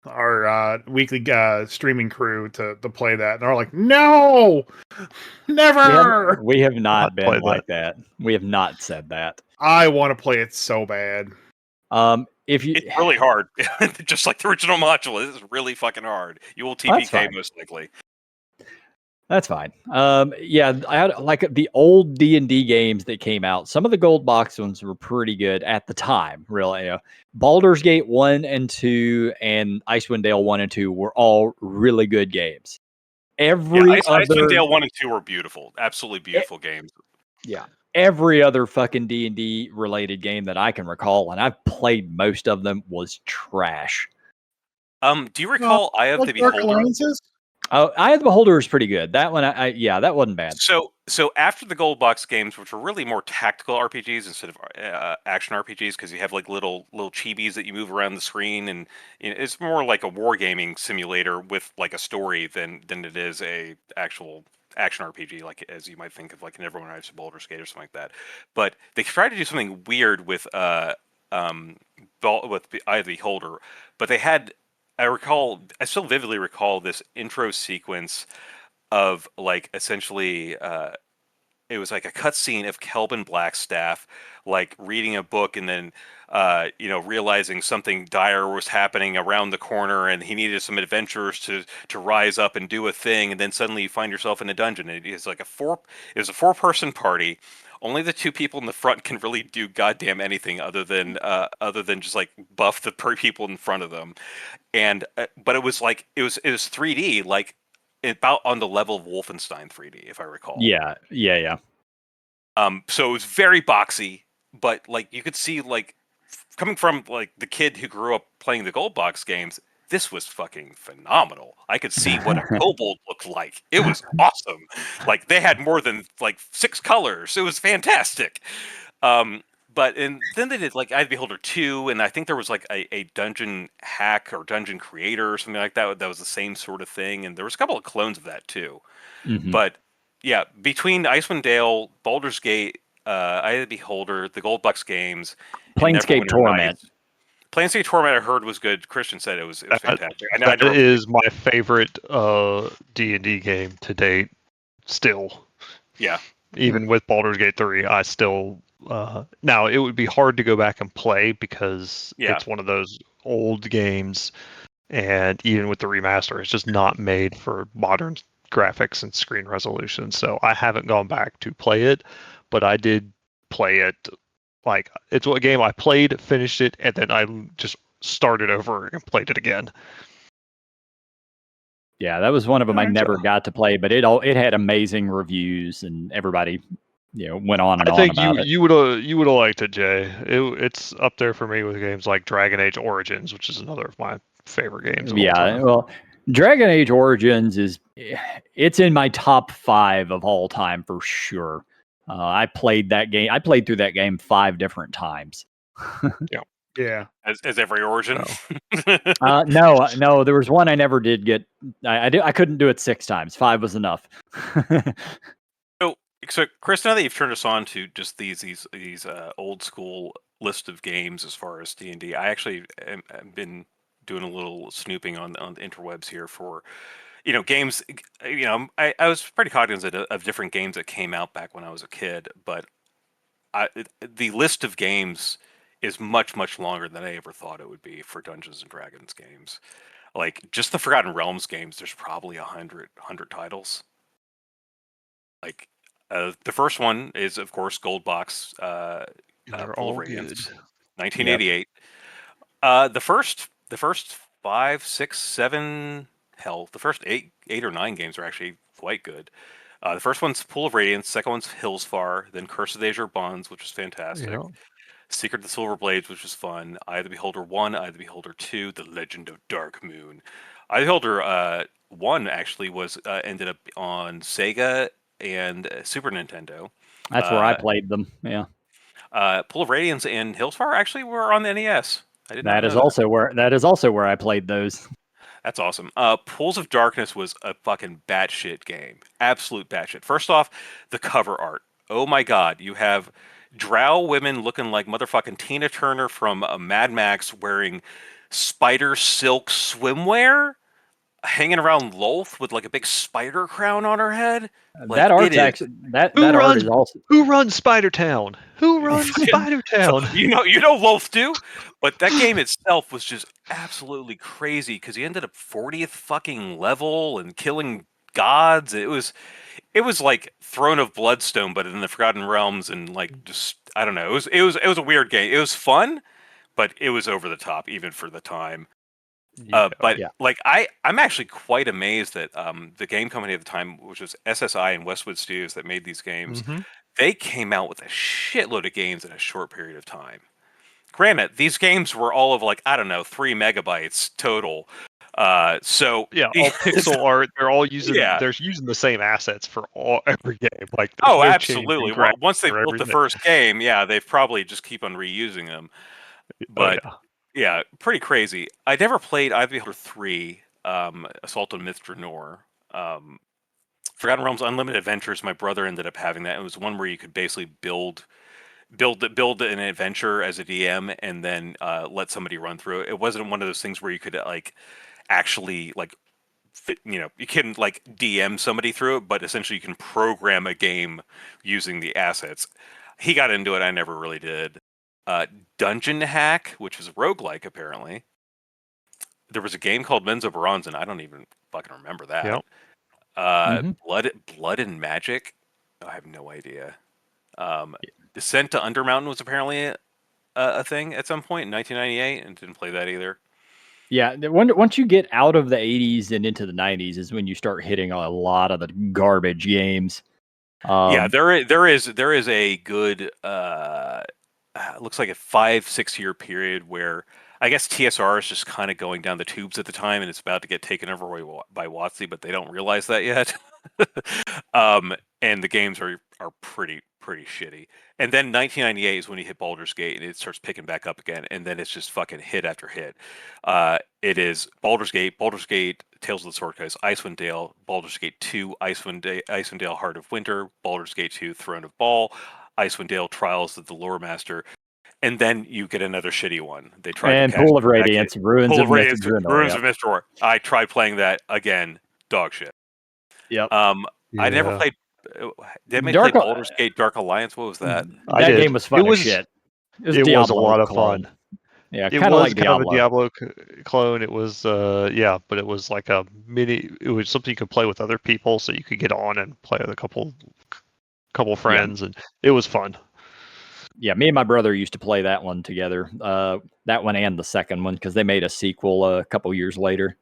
our weekly streaming crew to play that, and they're like, "No, never." We have not I'd been play like that. We have not said that. I want to play it so bad. If you, It's really hard, just like the original module. It's really fucking hard. You will That's TPK fine. most likely. That's fine. Yeah, I had like the old D&D games that came out. Some of the gold box ones were pretty good at the time. Really, Baldur's Gate 1 and 2 and Icewind Dale 1 and 2 were all really good games. Icewind Dale 1 and 2 were beautiful, absolutely beautiful games. Yeah, every other fucking D&D related game that I can recall, and I've played most of them, was trash. Do you recall Eye of the Dark Beholder? Alliances? Oh, Eye of the Beholder is pretty good. That one, yeah, that wasn't bad. So after the gold box games, which were really more tactical RPGs instead of action RPGs, because you have like little chibis that you move around the screen, and it's more like a wargaming simulator with like a story than it is a actual action RPG, like as you might think of like Neverwinter Nights or Baldur's Gate or something like that. But they tried to do something weird with the Eye of the Beholder, but they had. I still vividly recall this intro sequence of like essentially it was like a cutscene of Kelvin Blackstaff like reading a book and then realizing something dire was happening around the corner and he needed some adventurers to rise up and do a thing, and then suddenly you find yourself in a dungeon. It was a 4-person party. Only the 2 people in the front can really do goddamn anything other than just like buff the people in front of them. And but it was 3D, like about on the level of Wolfenstein 3D, if I recall. Yeah. So it was very boxy, but like you could see, like coming from like the kid who grew up playing the gold box games, this was fucking phenomenal. I could see what a kobold looked like. It was awesome. Like they had more than like 6 colors. It was fantastic. And then they did like Eye of the Beholder 2, and I think there was like a dungeon hack or dungeon creator or something like that that was the same sort of thing, and there was a couple of clones of that too. But yeah, between Icewind Dale, Baldur's Gate, Eye of the Beholder, the Gold Box games, and Planescape Neverwinter Torment. Nights. Planescape Torment I heard was good. Christian said it was fantastic. That is my favorite D&D game to date. Still, yeah. Even with Baldur's Gate 3, I still now it would be hard to go back and play because it's one of those old games, and even with the remaster, it's just not made for modern graphics and screen resolution. So I haven't gone back to play it, but I did play it. Like it's a game I played, finished it, and then I just started over and played it again. Yeah, that was one of them I never got to play, but it had amazing reviews and everybody, went on and on about it. I think you would have liked it, Jay. It's up there for me with games like Dragon Age Origins, which is another of my favorite games of all time. Well, Dragon Age Origins it's in my top 5 of all time for sure. I played that game. I played through that game 5 different times. Yeah. As every Origin. No. There was one I never did get. I couldn't do it 6 times. 5 was enough. So, Chris, now that you've turned us on to just these old school list of games as far as D&D, I actually have been doing a little snooping on the interwebs here for games. I was pretty cognizant of different games that came out back when I was a kid, but the list of games is much longer than I ever thought it would be for Dungeons and Dragons games. Like just the Forgotten Realms games, there's probably 100 titles. Like the first one is, of course, Gold Box, They're Pool of all good. Radiance, Yep. 1988. The first 5, 6, 7, hell, the first eight or nine games are actually quite good. The first one's Pool of Radiance, second one's Hillsfar, then Curse of the Azure Bonds, which was fantastic. Yeah. Secret of the Silver Blades, which was fun. Eye of the Beholder 1, Eye of the Beholder 2, The Legend of Dark Moon. Eye of the Beholder 1 actually was ended up on Sega and Super Nintendo. That's where I played them. Yeah. Pool of Radiance and Hillsfar actually were on the NES. I did not That is know that. also where I played those. That's awesome. Pools of Darkness was a fucking batshit game. Absolute batshit. First off, the cover art. Oh my god, you have drow women looking like motherfucking Tina Turner from Mad Max wearing spider silk swimwear, hanging around Lolth with like a big spider crown on her head. That Like it art's is. actually that art is also Who runs Spider Town? Who runs Spider So, Town? you know Loth do, but that game itself was just absolutely crazy because you ended up 40th fucking level and killing gods. It was like Throne of Bloodstone, but in the Forgotten Realms, and like just I don't know. It was a weird game. It was fun, but it was over the top even for the time. But yeah. like I'm actually quite amazed that the game company at the time, which was SSI and Westwood Studios that made these games, Mm-hmm. they came out with a shitload of games in a short period of time. Granted, these games were all of like, I don't know, 3 megabytes total. So Yeah, all pixel art. yeah. They're using the same assets for every game. Like there's Oh, no change in absolutely. graphics Once they or built the everything. first game, yeah, they've probably just keep on reusing them. Oh But yeah. yeah, pretty crazy. I never played Eye of the Beholder 3, Assault on Myth Draenor. Forgotten Realms Unlimited Adventures, my brother ended up having that. It was one where you could basically build an adventure as a DM and then let somebody run through it. It wasn't one of those things where you could like actually like you can like DM somebody through it, but essentially you can program a game using the assets. He got into it. I never really did. Dungeon Hack, which was a roguelike apparently. There was a game called Menzo Bronzin. I don't even fucking remember that. Yep. Mm-hmm. Blood and Magic. I have no idea. Um, Descent to Undermountain was apparently a thing at some point in 1998, and didn't play that either. Yeah, once you get out of the 80s and into the 90s is when you start hitting a lot of the garbage games. Yeah, there is a good looks like a 5-6 year period where I guess TSR is just kind of going down the tubes at the time, and it's about to get taken over by WotC, but they don't realize that yet. And the games are pretty shitty. And then 1998 is when you hit Baldur's Gate, and it starts picking back up again, and then it's just fucking hit after hit. It is Baldur's Gate, Tales of the Sword Coast, Icewind Dale, Baldur's Gate 2, Icewind Dale, Heart of Winter, Baldur's Gate 2, Throne of Ball, Icewind Dale, Trials of the Lore Master, and then you get another shitty one. They tried And to catch Pool of that kid. Radiance, Ruins Pool of of Radiance, Mithranor. Ruins of Mithranor. I tried playing that again. Dog shit. Yep. I never Yeah. played. Did anybody play Dark Baldur's Gate Dark Alliance? What was that? I That did. game was fun It as was shit. It was it was a Diablo lot of clone. fun. Yeah, It kind of was like kind of a Diablo. Diablo clone. It was yeah, but it was like a mini. It was something you could play with other people, so you could get on and play with a couple Yeah. friends, and it was fun. Yeah, me and my brother used to play that one together. That one and the second one because they made a sequel a couple years later.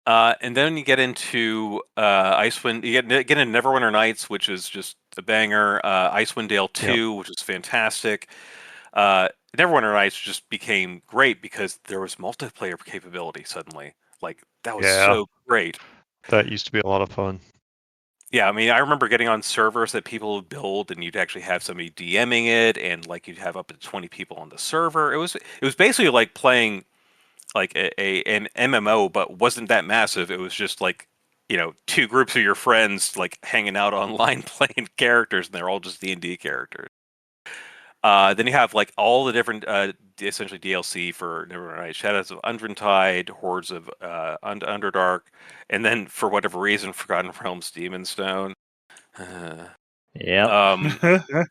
And then you get into Icewind. You get into Neverwinter Nights, which is just a banger. Icewind Dale Yep. 2, which is fantastic. Neverwinter Nights just became great because there was multiplayer capability suddenly. Like that was Yeah. so great. That used to be a lot of fun. Yeah, I mean, I remember getting on servers that people would build, and you'd actually have somebody DMing it, and like you'd have up to 20 people on the server. It was basically like playing like an MMO, but wasn't that massive. It was just like two groups of your friends like hanging out online playing characters, and they're all just D&D characters. Then you have like all the different essentially DLC for Neverwinter Nights, Shadows of Undrentide, Hordes of Underdark, and then for whatever reason, Forgotten Realms Demon Stone. Yep.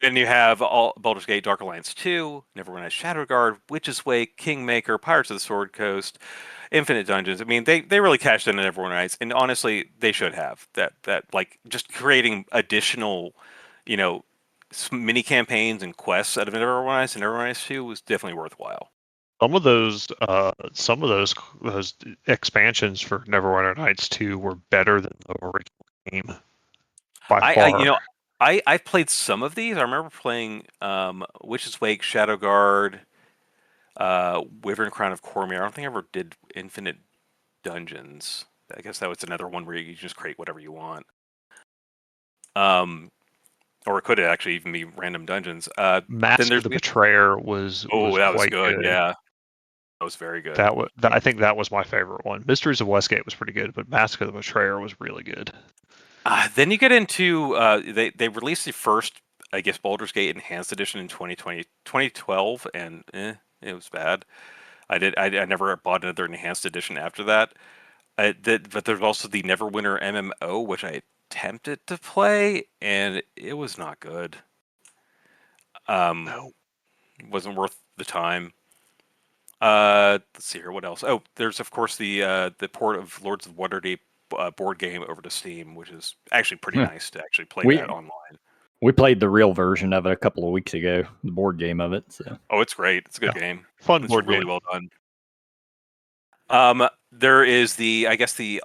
Then you have all Baldur's Gate, Dark Alliance 2, Neverwinter Nights Shadowguard, Witch's Wake, Kingmaker, Pirates of the Sword Coast, Infinite Dungeons. I mean, they really cashed in on Neverwinter Nights, and honestly, they should have that like just creating additional, mini campaigns and quests out of Neverwinter Nights and Neverwinter Nights 2 was definitely worthwhile. Some of those expansions for Neverwinter Nights 2 were better than the original game by far. I've played some of these. I remember playing Witch's Wake, Shadowguard, Wyvern Crown of Cormyr. I don't think I ever did Infinite Dungeons. I guess that was another one where you just create whatever you want. Or it could actually even be random dungeons. Mask of the Betrayer was that was quite good. Yeah, that was very good. I think that was my favorite one. Mysteries of Westgate was pretty good, but Mask of the Betrayer was really good. Then you get into they released the first, I guess, Baldur's Gate Enhanced Edition in 2012, and it was bad. I never bought another Enhanced Edition after that. But there's also the Neverwinter MMO, which I attempted to play, and it was not good. No. It wasn't worth the time. Let's see here. What else? Oh, there's of course the port of Lords of Waterdeep board game over to Steam, which is actually pretty nice to actually play that online. We played the real version of it a couple of weeks ago, the board game of it. So. Oh, it's great. It's a good game. Fun It's board really game. well done. There is I guess it's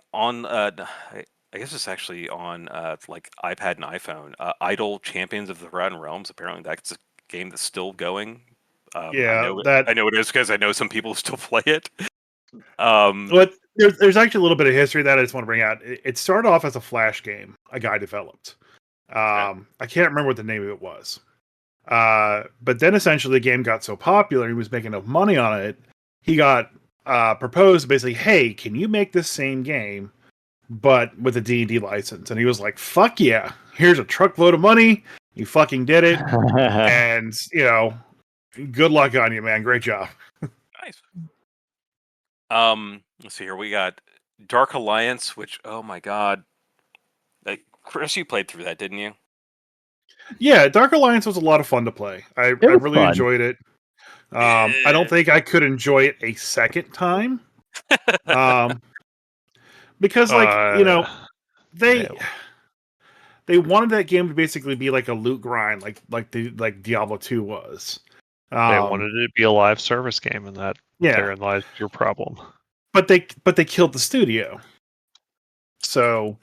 actually on like iPad and iPhone. Idle Champions of the Forgotten Realms. Apparently, that's a game that's still going. I know it is because I know some people still play it. But there's actually a little bit of history that I just want to bring out. It started off as a Flash game a guy developed. I can't remember what the name of it was. But then essentially the game got so popular, he was making enough money on it. He got proposed basically, hey, can you make this same game, but with a D&D license? And he was like, fuck yeah, here's a truckload of money. You fucking did it. And, good luck on you, man. Great job. Nice. Let's see here. We got Dark Alliance, which, oh my god. Chris, you played through that, didn't you? Yeah, Dark Alliance was a lot of fun to play. I really enjoyed it. I don't think I could enjoy it a second time. Because they wanted that game to basically be like a loot grind, like Diablo 2 was. They wanted it to be a live service game, and therein lies your problem. But they killed the studio. So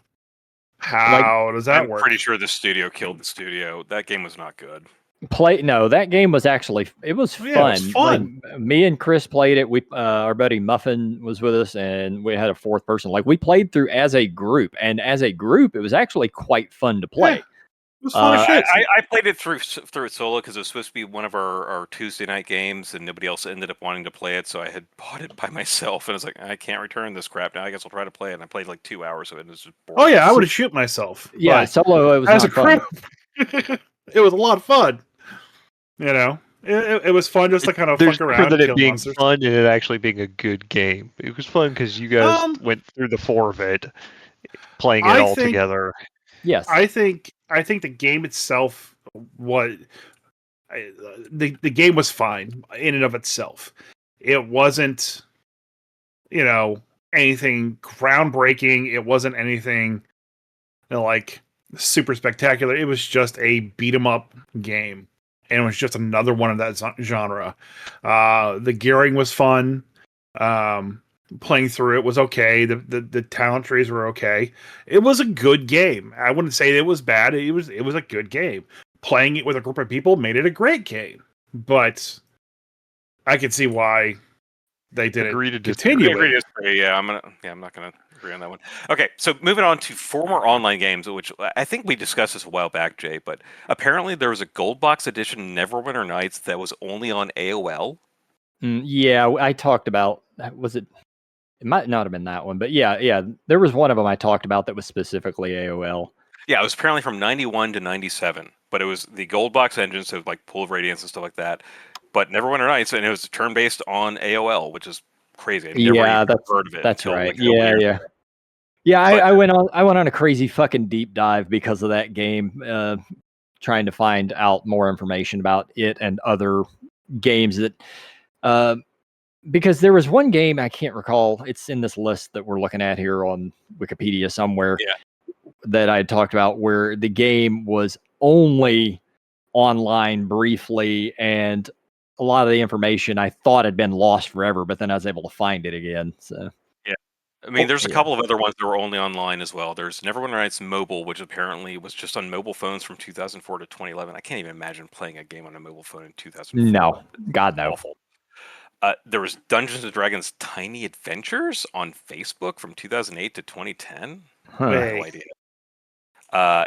how does that work? I'm pretty sure the studio killed the studio. That game was not good. That game was actually fun. It was fun. Like, me and Chris played it. We our buddy Muffin was with us, and we had a fourth person. Like, we played through as a group, and as a group, it was actually quite fun to play. Yeah. It was fun as shit. I played it through it solo because it was supposed to be one of our Tuesday night games, and nobody else ended up wanting to play it, so I had bought it by myself, and I was like, I can't return this crap now. I guess I'll try to play it. And I played like 2 hours of it, and it was just boring. Oh yeah, I would have shoot myself. Yeah, solo. It was as not a fun. It was a lot of fun. It was fun just to kind of fuck around. There's it being fun and it actually being a good game. It was fun because you guys went through the 4 of it, playing it all together. Yes, I think the game itself was the game was fine in and of itself. It wasn't, anything groundbreaking. It wasn't anything like super spectacular. It was just a beat 'em up game, and it was just another one of that genre. The gearing was fun. Playing through it was okay. The talent trees were okay. It was a good game. I wouldn't say it was bad. It was a good game. Playing it with a group of people made it a great game. But I could see why they didn't continue it. Yeah, I'm not gonna agree on that one. Okay, so moving on to former online games, which I think we discussed this a while back, Jay. But apparently there was a gold box edition Neverwinter Nights that was only on AOL. Yeah, I talked about. Was it? It might not have been that one, but yeah, there was one of them I talked about that was specifically AOL. Yeah, it was apparently from 91 to 97, but it was the gold box engine, so like Pool of Radiance and stuff like that. But Neverwinter Nights, and it was turn-based on AOL, which is crazy. I'd never even heard of it that's until right. like a couple years ago. Yeah, But- I went on a crazy fucking deep dive because of that game, trying to find out more information about it and other games that. Because there was one game I can't recall. It's in this list that we're looking at here on Wikipedia somewhere. Yeah. That I talked about where the game was only online briefly, and a lot of the information I thought had been lost forever, but then I was able to find it again. So yeah, I mean, there's a yeah. couple of other ones that were only online as well. There's Neverwinter Nights Mobile, which apparently was just on mobile phones from 2004 to 2011. I can't even imagine playing a game on a mobile phone in 2004. No, God no. Awful. There was Dungeons and Dragons Tiny Adventures on Facebook from 2008 to 2010. Huh. I have no idea.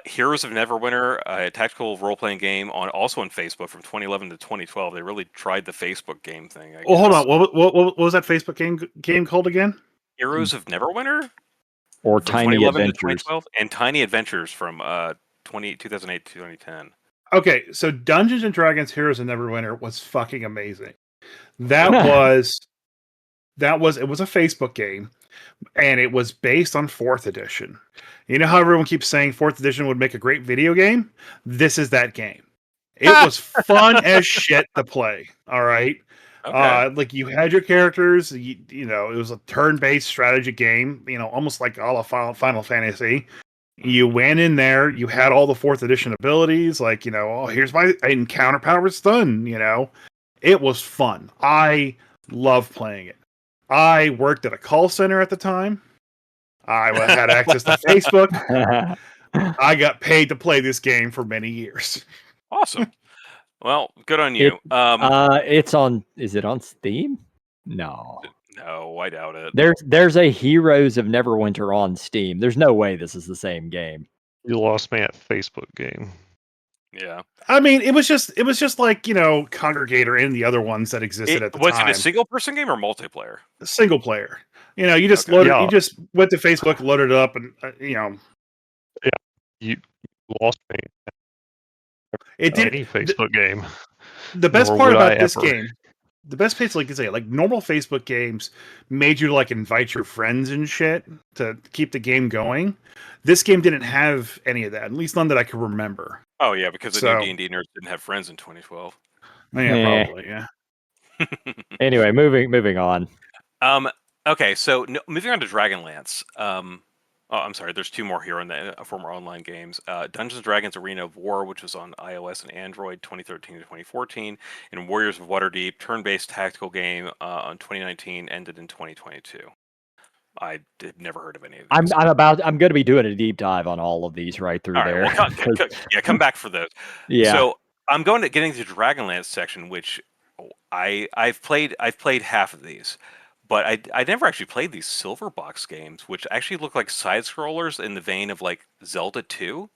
Heroes of Neverwinter, a tactical role-playing game also on Facebook from 2011 to 2012. They really tried the Facebook game thing. Oh, hold on. What was that Facebook game called again? Heroes of Neverwinter? Or From Tiny 2011 to Adventures. 2012? And Tiny Adventures from 2008 to 2010. Okay, so Dungeons and Dragons Heroes of Neverwinter was fucking amazing. That was it was a Facebook game, and it was based on 4th edition. You know how everyone keeps saying 4th edition would make a great video game? This is that game. It was fun as shit to play. All right. Okay. Like you had your characters, you know, it was a turn-based strategy game, you know, almost like a la Final Fantasy. You went in there, you had all the 4th edition abilities, like, you know, oh, here's my encounter power stun, you know. It was fun. I love playing it. I worked at a call center at the time. I had access to Facebook. I got paid to play this game for many years. Awesome. Well, good on you. It's on. Is it on Steam? No. No, I doubt it. There's a Heroes of Neverwinter on Steam. There's no way this is the same game. You lost me at Facebook game. Yeah. I mean, it was just like, you know, Congregator and the other ones that existed at the Was time. it a single person game or multiplayer? Single player. You know, you just you just went to Facebook, loaded it up, and you know. Yeah, you lost me. It did any Facebook game. The best part about this game, the best place, like you say, like normal Facebook games made you like invite your friends and shit to keep the game going. This game didn't have any of that, at least none that I can remember. Oh yeah, because the new D&D nerds didn't have friends in 2012. Yeah, probably, yeah. Anyway, moving on. Okay, so moving on to Dragonlance. I'm sorry, there's two more here on the former online games. Dungeons & Dragons Arena of War, which was on iOS and Android 2013 to 2014, and Warriors of Waterdeep, turn-based tactical game on 2019, ended in 2022. I had never heard of any of these. I'm going to be doing a deep dive on all of these right through there. Well, come back for those. Yeah. So I'm going to get into the Dragonlance section, which I've played half of these. But I never actually played these silver box games, which actually look like side scrollers in the vein of like Zelda 2,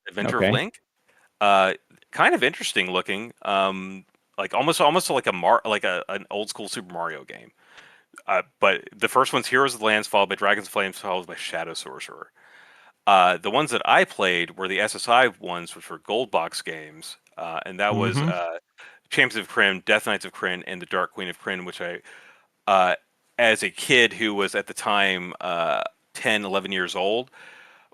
Adventure of Link. Kind of interesting looking, like almost like an old school Super Mario game. But the first one's Heroes of the Lands, followed by Dragons and Flames, followed by Shadow Sorcerer. The ones that I played were the SSI ones, which were gold box games, and that was Champions of Krynn, Death Knights of Krynn, and the Dark Queen of Krynn, which I. As a kid who was at the time 10, 11 years old,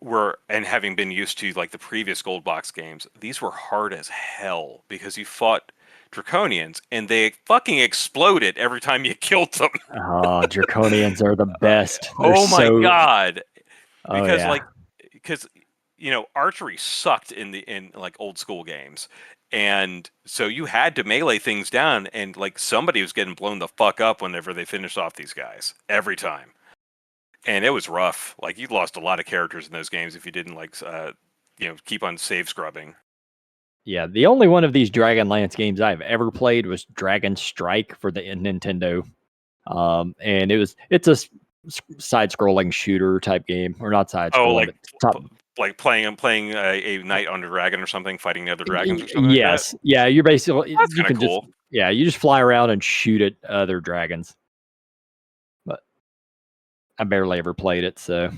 and having been used to like the previous gold box games, these were hard as hell because you fought Draconians and they fucking exploded every time you killed them. Oh, Draconians are the best. Oh my god! Because because you know archery sucked in like old school games. And so you had to melee things down, and like somebody was getting blown the fuck up whenever they finished off these guys every time, and it was rough. Like you lost a lot of characters in those games if you didn't like, keep on save scrubbing. Yeah, the only one of these Dragonlance games I've ever played was Dragon Strike for the Nintendo, and it's a side-scrolling shooter type game, or not side-scrolling. Like playing a knight on a dragon or something, fighting the other dragons or something. Yes, like that? Yeah, you're basically That's kind of cool. You just fly around and shoot at other dragons. But I barely ever played it, so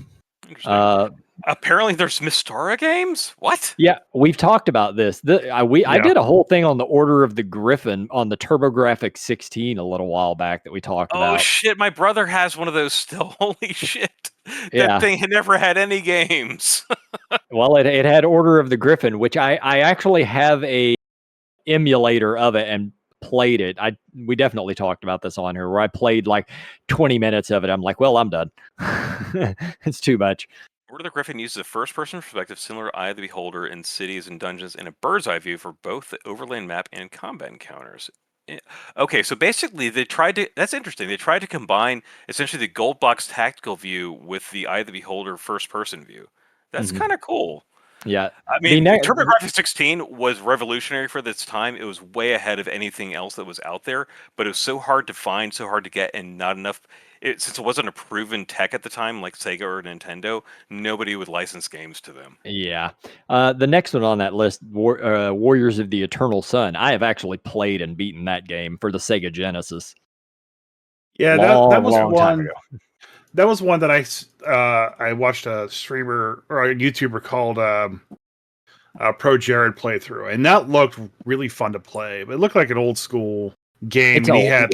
Interesting. Apparently, there's Mystara games. What? yeah, we've talked about this. I Yeah. did a whole thing on the Order of the Griffin on the TurboGrafx 16 a little while back that we talked Oh about. shit! My brother has one of those still. Holy shit! Yeah. That thing had never had any games. Well, it had Order of the Griffin, which I actually have a emulator of it and played it. We definitely talked about this on here where I played like 20 minutes of it. I'm like, well, I'm done. It's too much. Order of the Griffin uses a first-person perspective similar to Eye of the Beholder in cities and dungeons and a bird's eye view for both the overland map and combat encounters. Okay, so basically they tried to. That's interesting. They tried to combine essentially the gold box tactical view with the Eye of the Beholder first-person view. That's Mhm. kind of cool. Yeah. I mean, TurboGrafx 16 was revolutionary for its time. It was way ahead of anything else that was out there, but it was so hard to find, so hard to get, and not enough. Since it wasn't a proven tech at the time, like Sega or Nintendo, nobody would license games to them. Yeah. The next one on that list, Warriors of the Eternal Sun. I have actually played and beaten that game for the Sega Genesis. Yeah, that was long time one. ago. That was one that I watched a streamer or a YouTuber called Pro Jared playthrough, and that looked really fun to play. But it looked like an old school game. It's And he old, had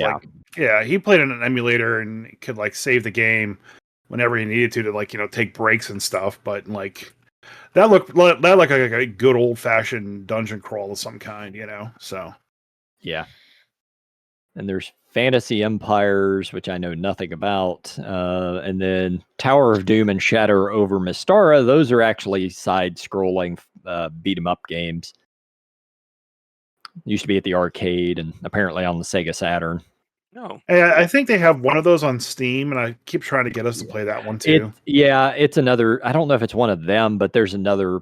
yeah. he played in an emulator and could like save the game whenever he needed to like take breaks and stuff. But like that looked like a good old fashioned dungeon crawl of some kind, So Yeah. And there's Fantasy Empires, which I know nothing about. And then Tower of Doom and Shadow over Mystara. Those are actually side-scrolling beat 'em up games. Used to be at the arcade and apparently on the Sega Saturn. No. Hey, I think they have one of those on Steam, and I keep trying to get us to play that one too. It's another. I don't know if it's one of them, but there's another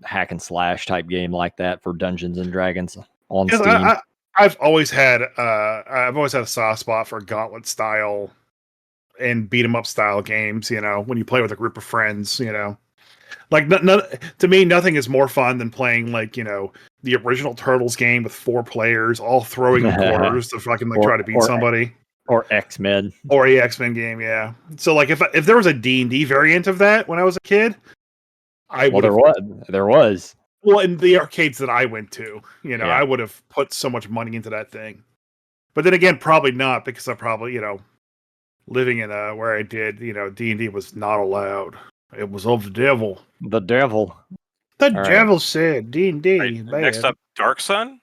hack and slash type game like that for Dungeons and Dragons on Steam. I've always had a soft spot for gauntlet style and beat 'em up style games. When you play with a group of friends. Like to me, nothing is more fun than playing like the original Turtles game with 4 players all throwing quarters to fucking try to beat somebody. Or X-Men. Or a X-Men game, yeah. So like if there was a D&D variant of that when I was a kid, there was. Well, in the arcades that I went to, Yeah. I would have put so much money into that thing. But then again, probably not, because I probably, living in where I did, D&D was not allowed. It was of the devil. The devil. The devil said D&D. Right, next up, Dark Sun.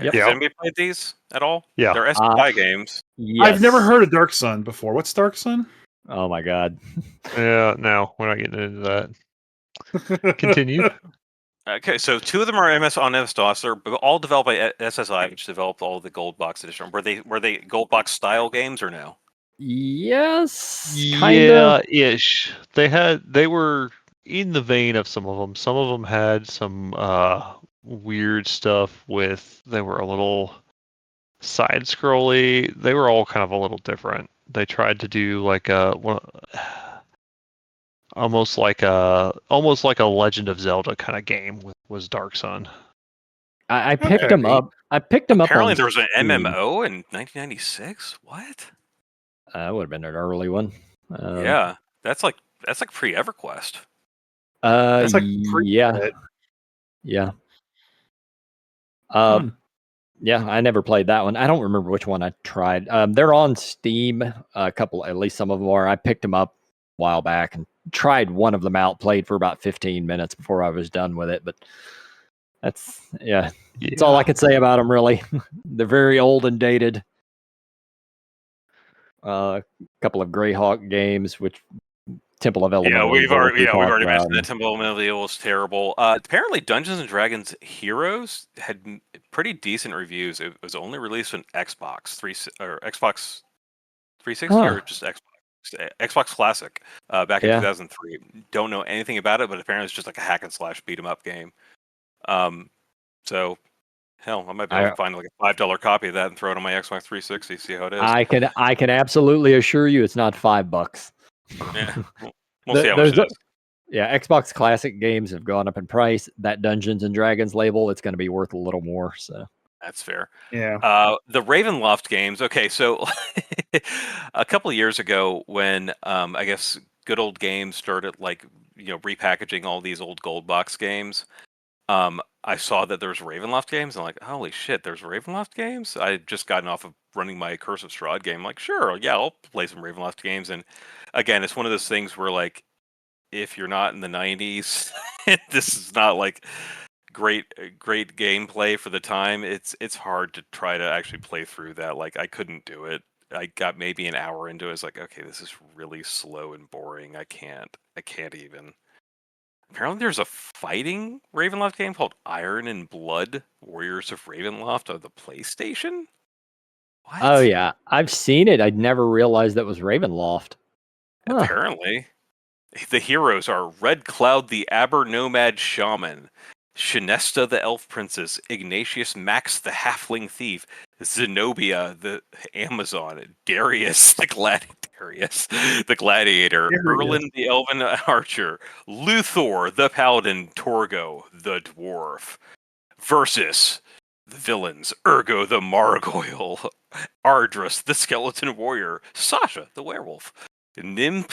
Yep. Has anybody played these at all? Yeah. They're SPI games. Yes. I've never heard of Dark Sun before. What's Dark Sun? Oh my god. Yeah, no, we're not getting into that. Continue. Okay, so 2 of them are on MS-DOS. They're all developed by SSI, which developed all the Gold Box edition. Were they Gold Box style games or no? Yes. Yeah, ish. They were in the vein of some of them. Some of them had some weird stuff with. They were a little side scrolly. They were all kind of a little different. They tried to do like almost like a Legend of Zelda kind of game was Dark Sun. I picked them up. Apparently, there was an Steam. MMO in 1996. What? That would have been an early one. Yeah, that's like pre EverQuest. That's like yeah. Yeah, I never played that one. I don't remember which one I tried. They're on Steam. A couple, at least some of them are. I picked them up a while back and tried one of them out. Played for about 15 minutes before I was done with it. But that's all I could say about them. Really, they're very old and dated. A couple of Greyhawk games, which Temple of Elemental. Yeah, we've already mentioned that Temple of Elemental Evil was terrible. Apparently, Dungeons and Dragons Heroes had pretty decent reviews. It was only released on Xbox 360 or just Xbox Classic back in 2003. Don't know anything about it, but apparently it's just like a hack and slash beat 'em up game. So hell, I might be able to find like a $5 copy of that and throw it on my Xbox 360. See how it is. I can absolutely assure you it's not $5. Yeah, we'll see how much it is. Yeah, Xbox Classic games have gone up in price. That Dungeons and Dragons label, it's going to be worth a little more. So That's fair. Yeah. The Ravenloft games. Okay, so a couple of years ago, when I guess Good Old Games started repackaging all these old gold box games, I saw that there's Ravenloft games. I'm like, holy shit, there's Ravenloft games. I had just gotten off of running my Curse of Strahd game. I'm like, sure, yeah, I'll play some Ravenloft games. And again, it's one of those things where like, if you're not in the '90s, this is not like great gameplay for the time. It's hard to try to actually play through that. Like I couldn't do it. I got maybe an hour into it. It's like, okay, this is really slow and boring. I can't even. Apparently there's a fighting Ravenloft game called Iron and Blood Warriors of Ravenloft on the PlayStation. What? Oh yeah, I've seen it. I'd never realized that was Ravenloft. Huh. Apparently. The heroes are Red Cloud the Aber Nomad Shaman, Shinesta the Elf Princess, Ignatius Max the Halfling Thief, Zenobia the Amazon, Darius the Gladiator, Erlin the Elven Archer, Luthor the Paladin, Torgo the Dwarf, versus the villains, Ergo the Margoyle, Ardrus the Skeleton Warrior, Sasha the Werewolf, Nim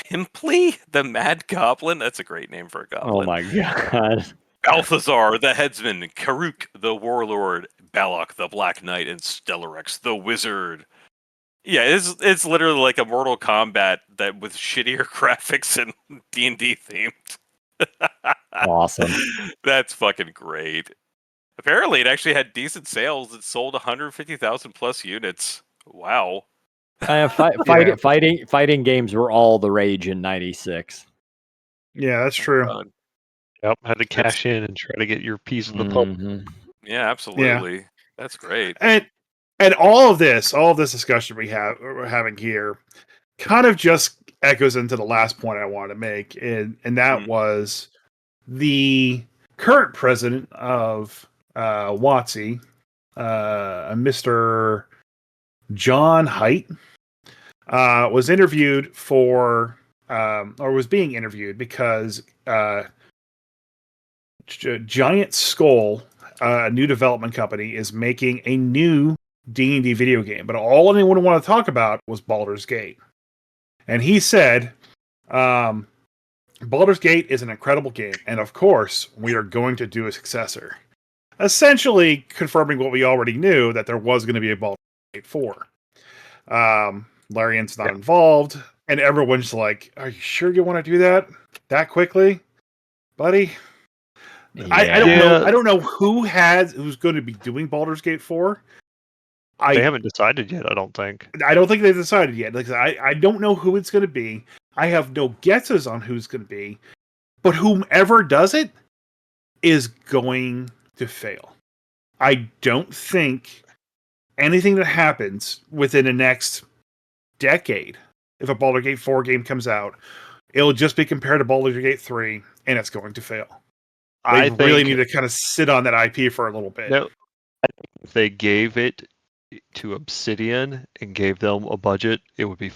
Pimply the Mad Goblin. That's a great name for a goblin. Oh my god. Balthazar the Headsman, Karuk the Warlord, Balak the Black Knight, and Stellarex the Wizard. Yeah, it's literally like a Mortal Kombat that with shittier graphics and D&D themed. Awesome. That's fucking great. Apparently, it actually had decent sales. It sold 150,000 plus units. Wow. Fighting games were all the rage in '96. Yeah, that's true. Yep, had to cash in and try to get your piece of the puzzle. Yeah, absolutely. Yeah. That's great. And all of this discussion we're having here kind of just echoes into the last point I wanted to make, and that was the current president of WotC, Mr. John Haidt, was interviewed for, or was being interviewed because Giant Skull, a new development company, is making a new D&D video game, but all anyone wanted to talk about was Baldur's Gate. And he said, Baldur's Gate is an incredible game, and of course, we are going to do a successor. Essentially confirming what we already knew, that there was going to be a Baldur's Gate 4. Larian's not involved, and everyone's like, are you sure you want to do that quickly, buddy? Yeah. I don't know who's going to be doing Baldur's Gate 4. They haven't decided yet, I don't think. I don't think they've decided yet. Like I don't know who it's going to be. I have no guesses on who's going to be. But whomever does it is going to fail. I don't think anything that happens within the next decade, if a Baldur's Gate 4 game comes out, it'll just be compared to Baldur's Gate 3, and it's going to fail. They really need to kind of sit on that IP for a little bit. No, I think if they gave it to Obsidian and gave them a budget, it would be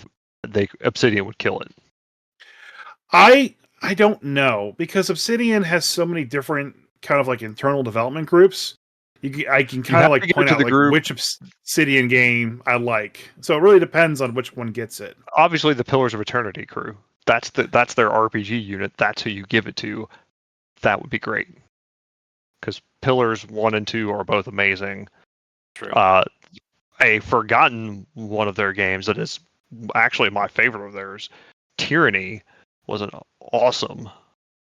Obsidian would kill it. I don't know, because Obsidian has so many different kind of like internal development groups. I can kind of like point out like which Obsidian game I like. So it really depends on which one gets it. Obviously, the Pillars of Eternity crew. That's their RPG unit. That's who you give it to. That would be great. Because Pillars 1 and 2 are both amazing. True. A forgotten one of their games that is actually my favorite of theirs, Tyranny, was an awesome.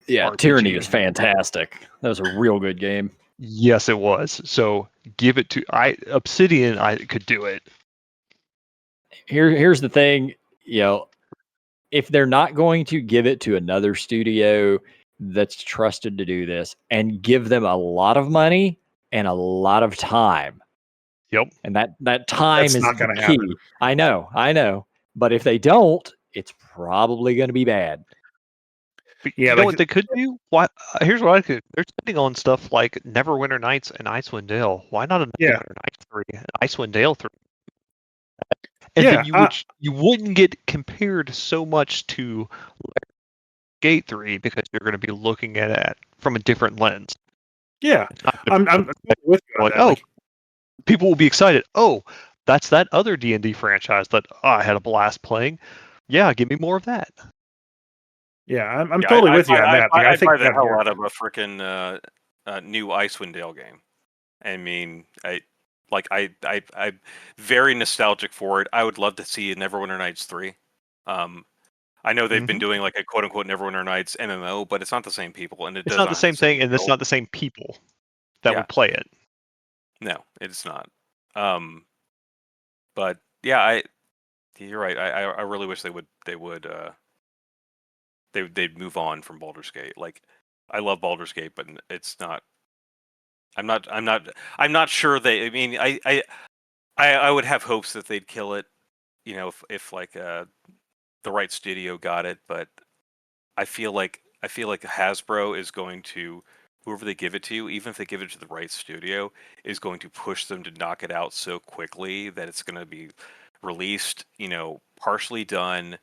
Yeah, RPG. Tyranny is fantastic. That was a real good game. Yes, it was. So give it to Obsidian. I could do it. Here's the thing, if they're not going to give it to another studio that's trusted to do this and give them a lot of money and a lot of time. Yep. And that time is not going to key. happen. I know. But if they don't, it's probably going to be bad. Yeah, you know what they could do? Here's what I could. They're spending on stuff like Neverwinter Nights and Icewind Dale. Why not a Neverwinter Nights 3 and Icewind Dale 3? And then you wouldn't get compared so much to Gate 3 because you're going to be looking at it from a different lens. Yeah, I'm with you on Like, that. oh, people will be excited. Oh, that's that other D&D franchise that I had a blast playing. Yeah, give me more of that. yeah, I'm Yeah, totally with you on that. Like, I I'd think buy the that hell here. out of a freaking new Icewind Dale game. I mean, I'm very nostalgic for it. I would love to see a Neverwinter Nights 3. I know they've been doing like a quote unquote Neverwinter Nights MMO, but it's not the same people, and it It's does not not the have the same same thing, and it's feel. not the same people that Yeah. would play it. No, it's not. But yeah, you're right. I really wish they'd move on from Baldur's Gate. Like, I love Baldur's Gate, but it's not. I'm not sure they. I mean, I would have hopes that they'd kill it. You know, if like the right studio got it, but I feel like Hasbro is going to, whoever they give it to, even if they give it to the right studio, is going to push them to knock it out so quickly that it's going to be released, you know, partially done,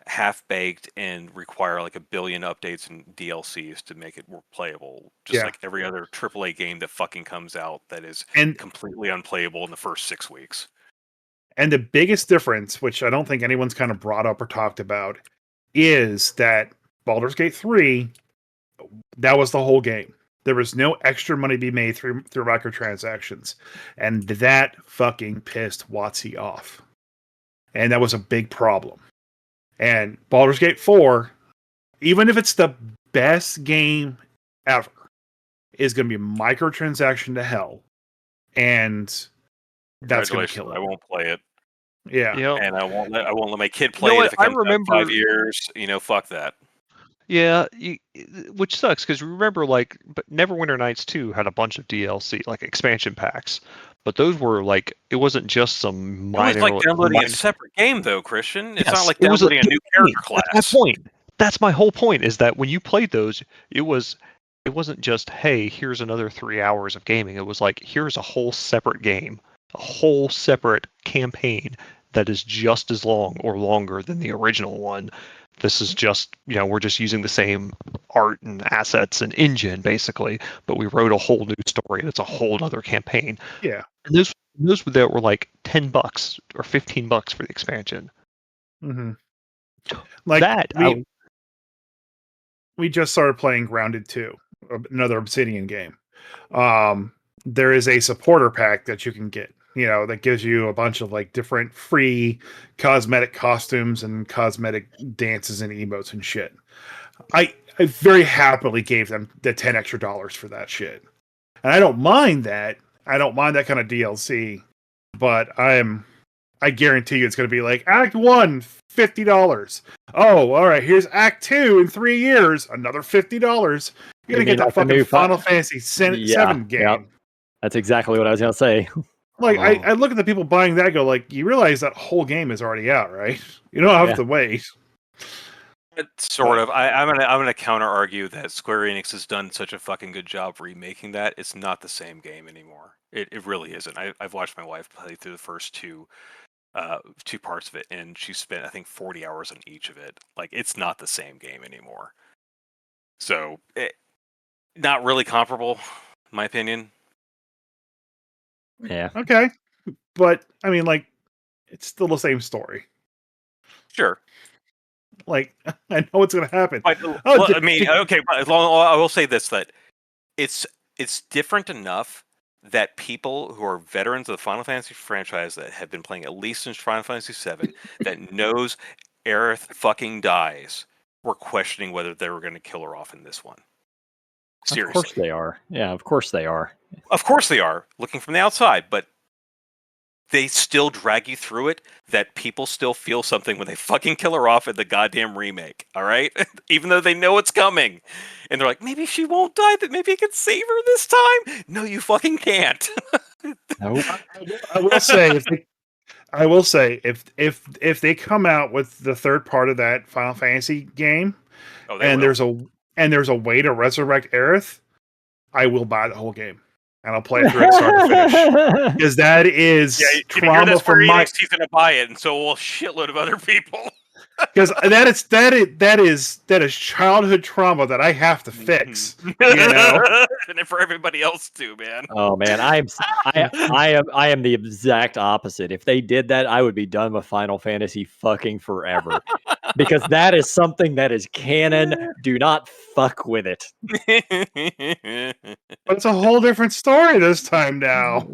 half baked, and require like 1 billion updates and DLCs to make it more playable. Just Yeah. like every other AAA game that fucking comes out that is And completely unplayable in the first 6 weeks. And the biggest difference, which I don't think anyone's kind of brought up or talked about, is that Baldur's Gate 3, that was the whole game. There was no extra money to be made through microtransactions. And that fucking pissed WotC off. And that was a big problem. And Baldur's Gate 4, even if it's the best game ever, is going to be microtransaction to hell. And that's going to Congratulations! kill it. I won't play it. Yeah. Yep. And I won't let my kid You play know it what? if it I comes out in remember 5 years. You know, fuck that. Yeah, which sucks because remember, like, but Neverwinter Nights 2 had a bunch of DLC, like expansion packs, but those were like, it wasn't just some It was minor. like downloading a separate game, though, Christian. It's not Yes, like it was a downloading a new character game. That's class. my point. That's my whole point. Is that when you played those, it wasn't just, hey, here's another 3 hours of gaming. It was like, here's a whole separate game, a whole separate campaign that is just as long or longer than the original one. This is just, we're just using the same art and assets and engine basically, but we wrote a whole new story. That's a whole other campaign. Yeah. And those that were like $10 or $15 for the expansion. Mm-hmm. Like That we just started playing Grounded 2, another Obsidian game. There is a supporter pack that you can get, that gives you a bunch of like different free cosmetic costumes and cosmetic dances and emotes and shit. I very happily gave them the $10 extra for that shit. And I don't mind that. I don't mind that kind of DLC, but I guarantee you it's going to be like Act 1, $50. Oh, all right. Here's Act 2 in 3 years, another $50. You're going to get that like the fucking new Final Fantasy 7 game. Yep. That's exactly what I was going to say. Like, I look at the people buying that, go like, you realize that whole game is already out, right? You don't have to wait. Sort of. I'm gonna counter argue that Square Enix has done such a fucking good job remaking that. It's not the same game anymore. It really isn't. I've watched my wife play through the first two parts of it, and she spent I think 40 hours on each of it. Like, it's not the same game anymore. So not really comparable, in my opinion. Yeah. Okay. But I mean, like, it's still the same story. Sure. Like, I know what's going to happen. But, I mean, okay. But I will say this: that it's different enough that people who are veterans of the Final Fantasy franchise that have been playing at least since Final Fantasy VII, that knows Aerith fucking dies, were questioning whether they were going to kill her off in this one. Seriously. Of course they are. Yeah, of course they are. Of course they are, looking from the outside, but they still drag you through it, that people still feel something when they fucking kill her off in the goddamn remake, all right? Even though they know it's coming. And they're like, maybe she won't die, that maybe I can save her this time? No, you fucking can't. Nope. I will say if they come out with the third part of that Final Fantasy game, and there's a way to resurrect Aerith, I will buy the whole game. And I'll play it through it start to finish. Because that is trauma from my... He's going to buy it, and so will a shitload of other people. Because that is childhood trauma that I have to fix. You know, And for everybody else too, man. Oh man, I am the exact opposite. If they did that, I would be done with Final Fantasy fucking forever. Because that is something that is canon. Do not fuck with it. but it's a whole different story this time now.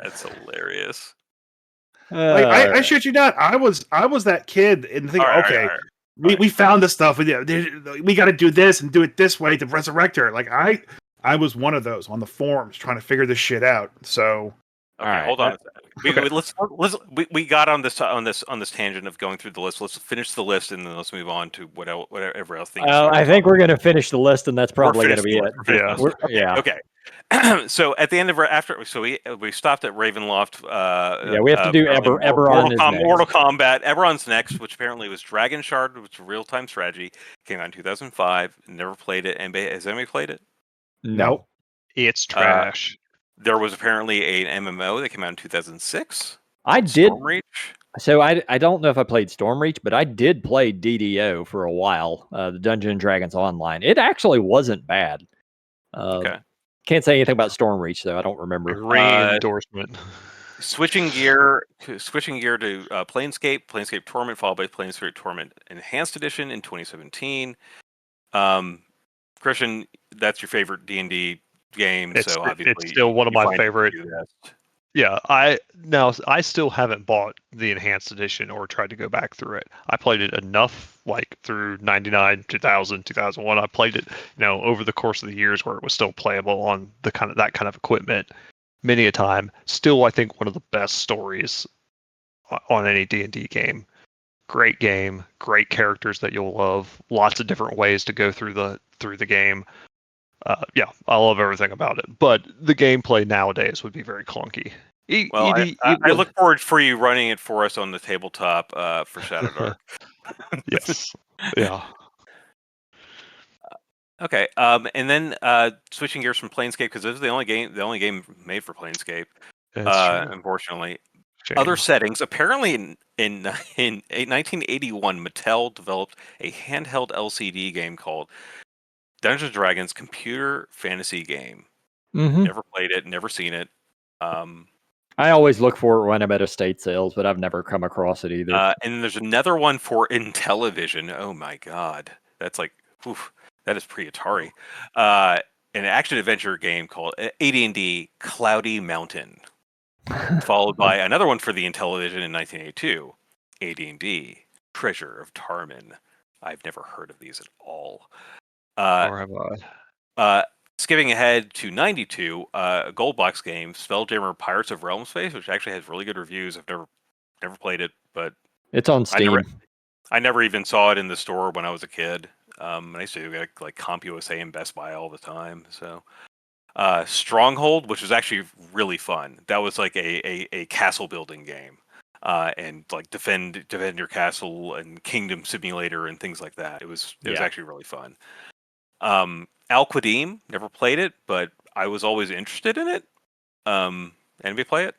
That's hilarious. Like I shit you not, I was that kid and thinking, okay, we found this stuff. We got to do this and do it this way to resurrect her. Like I was one of those on the forums trying to figure this shit out. So okay, hold on. We got on this tangent of going through the list. Let's finish the list and then let's move on to whatever else things. I think we're gonna finish the list, and that's probably gonna be it. Yeah. Okay. So at the end of we stopped at Ravenloft. We have to do Eberron. Mortal Kombat. Eberron's next, which apparently was Dragon Shard, which is a real-time strategy. Came out in 2005. Never played it. Has anybody played it? No. It's trash. There was apparently an MMO that came out in 2006. I did. Stormreach. So I don't know if I played Stormreach, but I did play DDO for a while, the Dungeons and Dragons Online. It actually wasn't bad. Okay. Can't say anything about Stormreach though. I don't remember. Re-endorsement. Switching gear to Planescape Torment, followed by Planescape Torment Enhanced Edition in 2017. Christian, that's your favorite D&D game, so obviously it's still one of my favorite. Yeah, I still haven't bought the Enhanced Edition or tried to go back through it. I played it enough, like through 99, 2000, 2001. I played it, over the course of the years where it was still playable on that kind of equipment many a time. Still, I think one of the best stories on any D&D game. Great game, great characters that you'll love. Lots of different ways to go through the game. I love everything about it, but the gameplay nowadays would be very clunky. I look forward for you running it for us on the tabletop for Shadowdark. Yes. Yeah. Okay. And then switching gears from Planescape, because this is the only game made for Planescape. Unfortunately, shame. Other settings. Apparently, in 1981, Mattel developed a handheld LCD game called Dungeons and Dragons Computer Fantasy Game. Mm-hmm. Never played it. Never seen it. I always look for it when I'm at estate sales, but I've never come across it either. And then there's another one for Intellivision. Oh my god, that's like, that is pre-Atari. An action-adventure game called AD&D Cloudy Mountain, followed by another one for the Intellivision in 1982, AD&D Treasure of Tarman. I've never heard of these at all. Or have I? Skipping ahead to 92, a gold box game, Spelljammer Pirates of Realm Space, which actually has really good reviews. I've never played it, but it's on Steam. I never even saw it in the store when I was a kid. I used to get like CompUSA and Best Buy all the time. So, Stronghold, which was actually really fun. That was like a castle building game, and like defend your castle and kingdom simulator and things like that. It was actually really fun. Al-Qadim, never played it, but I was always interested in it. Anybody play it?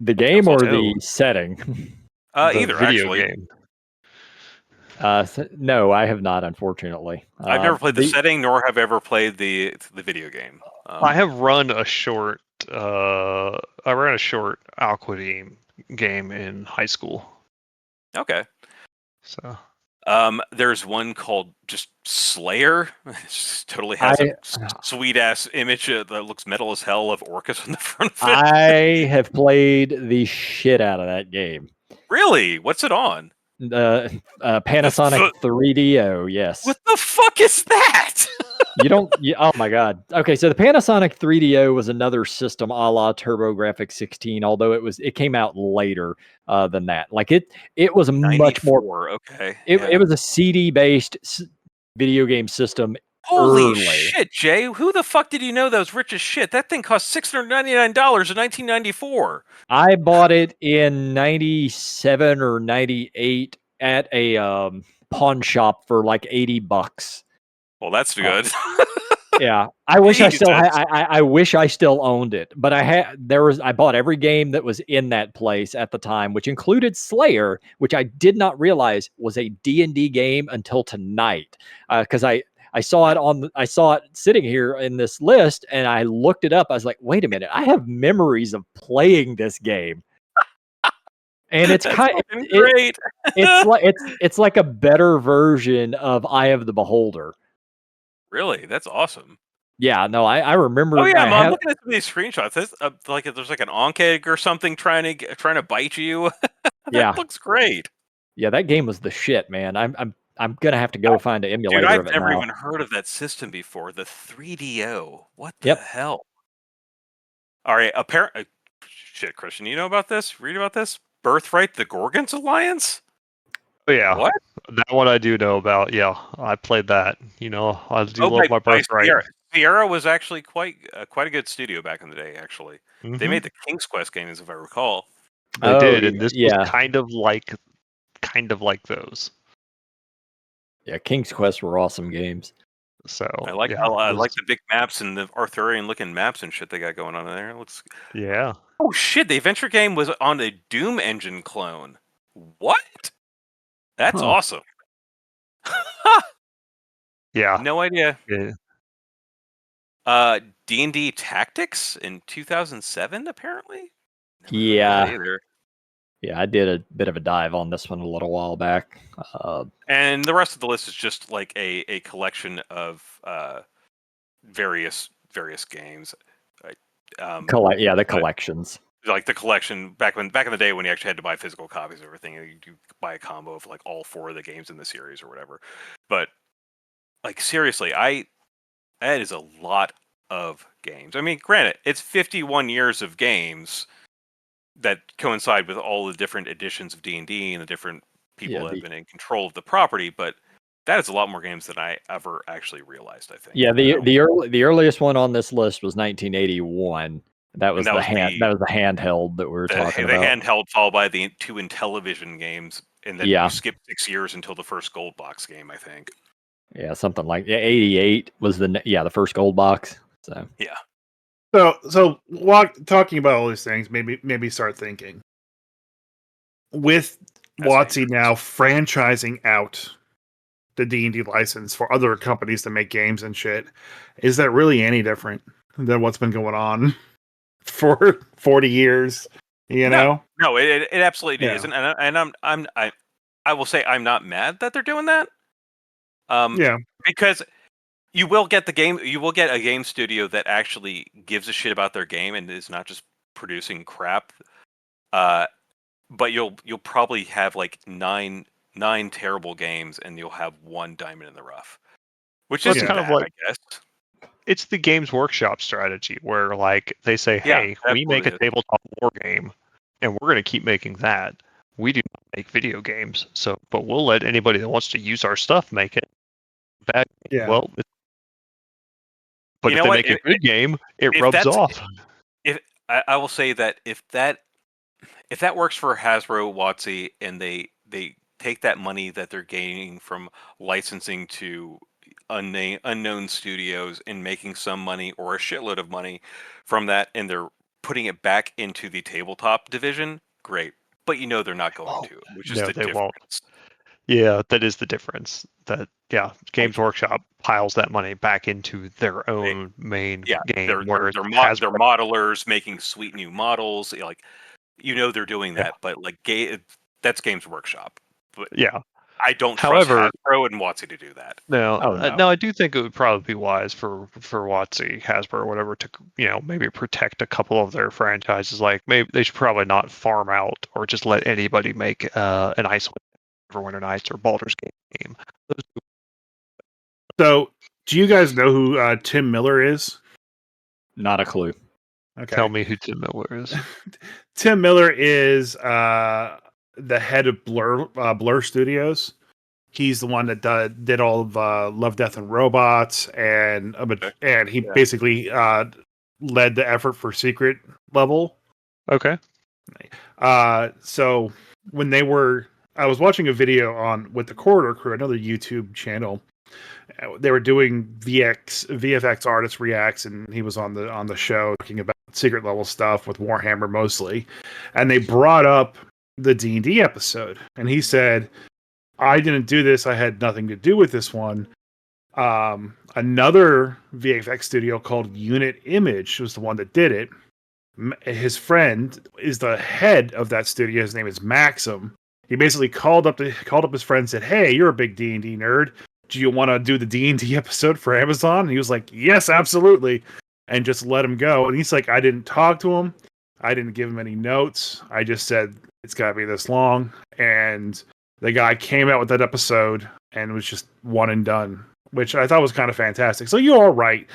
The game or the setting? Either, video actually. Game. No, I have not, unfortunately. I've never played the setting, nor have I ever played the video game. I have run a short. I ran a short Al-Qadim game in high school. Okay. So. There's one called just Slayer. It just totally has a sweet ass image that looks metal as hell of Orcus on the front of it. I have played the shit out of that game. Really? What's it on? Panasonic 3DO. Yes. What the fuck is that? Oh my god. Okay, so the Panasonic 3DO was another system a la TurboGrafx 16, although it came out later than that. Like it was a much more. Okay. It was a CD based video game system. Holy shit, Jay! Who the fuck did you know that was rich as shit? That thing cost $699 in 1994. I bought it in 97 or 98 at a pawn shop for like $80. Well, that's good. Yeah, I wish I still Jesus. had. I wish I still owned it, but I bought every game that was in that place at the time, which included Slayer, which I did not realize was a D&D game until tonight, because I saw I saw it sitting here in this list, and I looked it up. I was like, wait a minute, I have memories of playing this game, and it's That's kind fucking great. it's like a better version of Eye of the Beholder. Really, that's awesome. Yeah, no, I remember. Oh yeah, I I'm have. looking at some of these screenshots. There's there's like an onkeg or something trying to bite you. Yeah, That looks great. yeah, that game was the shit, man. I'm gonna have to go find an Dude, emulator I've of it never now. even heard of that system before. The 3DO. What the Yep. hell? All right, apparently, shit, Christian, you know about this? Read about this? Birthright, the Gorgons Alliance? Oh, yeah, What? that one I do know about. Yeah, I played that. I do love my By Birthright. Sierra. Sierra was actually quite a good studio back in the day. Actually, they Mhm. made the King's Quest games, if I recall. They Oh, did, and this was yeah, kind of like those. yeah. King's Quest were awesome games. So I yeah, like the big maps and the Arthurian looking maps and shit they got going on in there. It looks. yeah. Oh shit! The adventure game was on a Doom engine clone. What? That's Huh. awesome. Yeah. No idea. Yeah. D&D Tactics in 2007, apparently. Never heard of that Yeah, either. yeah. I did a bit of a dive on this one a little while back. And the rest of the list is just like a collection of various games. The but, collections. like the collection back in the day when you actually had to buy physical copies of everything, you buy a combo of like all 4 of the games in the series or whatever. But like seriously, that is a lot of games. I mean, granted, it's 51 years of games that coincide with all the different editions of D&D and the different people Yeah, that have been in control of the property, but that is a lot more games than I ever actually realized, I think. yeah. The earliest one on this list was 1981. That was And that was the handheld that we were talking the about. handheld followed by the 2 Intellivision games, and then Yeah, you skip 6 years until the first Gold Box game, I think. yeah. Something like 88 was the first gold box. So Yeah. So talking about all these things, maybe start thinking with That's WotC dangerous. now franchising out the D&D license for other companies to make games and shit. Is that really any different than what's been going on for 40 years? No, it absolutely Yeah. isn't, and I will say I'm not mad that they're doing that. Yeah. Because you will get a game studio that actually gives a shit about their game and is not just producing crap. But you'll probably have like nine terrible games, and you'll have one diamond in the rough, which Well, it's isn't kind of bad, like I guess. it's the Games Workshop strategy where like they say, Yeah, "Hey, that's we what make it a is. tabletop war game, and we're going to keep making that. We do not make video games, but we'll let anybody that wants to use our stuff make it. Bad, Yeah. well, but You if know they what? make a good game, it If rubs that's off. if I will say that if that works for Hasbro, WotC, and they take that money that they're gaining from licensing to unknown studios and making some money or a shitload of money from that, and they're putting it back into the tabletop division, great. But they're not going to, which is No, the they won't. difference. Yeah, that is the difference. Games Like, Workshop piles that money back into their they, own main yeah, game, whereas they're Hasbro, modelers making sweet new models. Like they're doing yeah, that, but like that's Games Workshop. But yeah. I don't trust However, Hasbro and WotC to do that. no, oh no. no, I do think it would probably be wise for WotC, Hasbro, or whatever to maybe protect a couple of their franchises. Like maybe they should probably not farm out or just let anybody make an Neverwinter Nights or Baldur's Gate game. So, do you guys know who Tim Miller is? Not a clue. Okay. Tell me who Tim Miller is. Tim Miller is the head of Blur Studios. He's the one that did all of Love, Death, and Robots, and he Yeah. basically led the effort for Secret Level. Okay. So when I was watching a video with the Corridor Crew, another YouTube channel, They were doing VFX artist reacts, and he was on the show talking about secret level stuff with Warhammer mostly, and they brought up the D&D episode, and he said, "I didn't do this. I had nothing to do with this one." Another VFX studio called Unit Image was the one that did it. His friend is the head of that studio. His name is Maxim. He basically called up his friend and said, "Hey, you're a big D&D nerd. Do you want to do the D&D episode for Amazon?" And he was like, "Yes, absolutely," and just let him go. And he's like, "I didn't talk to him. I didn't give him any notes. I just said it's got to be this long." And the guy came out with that episode and was just one and done, which I thought was kind of fantastic. So you're all right.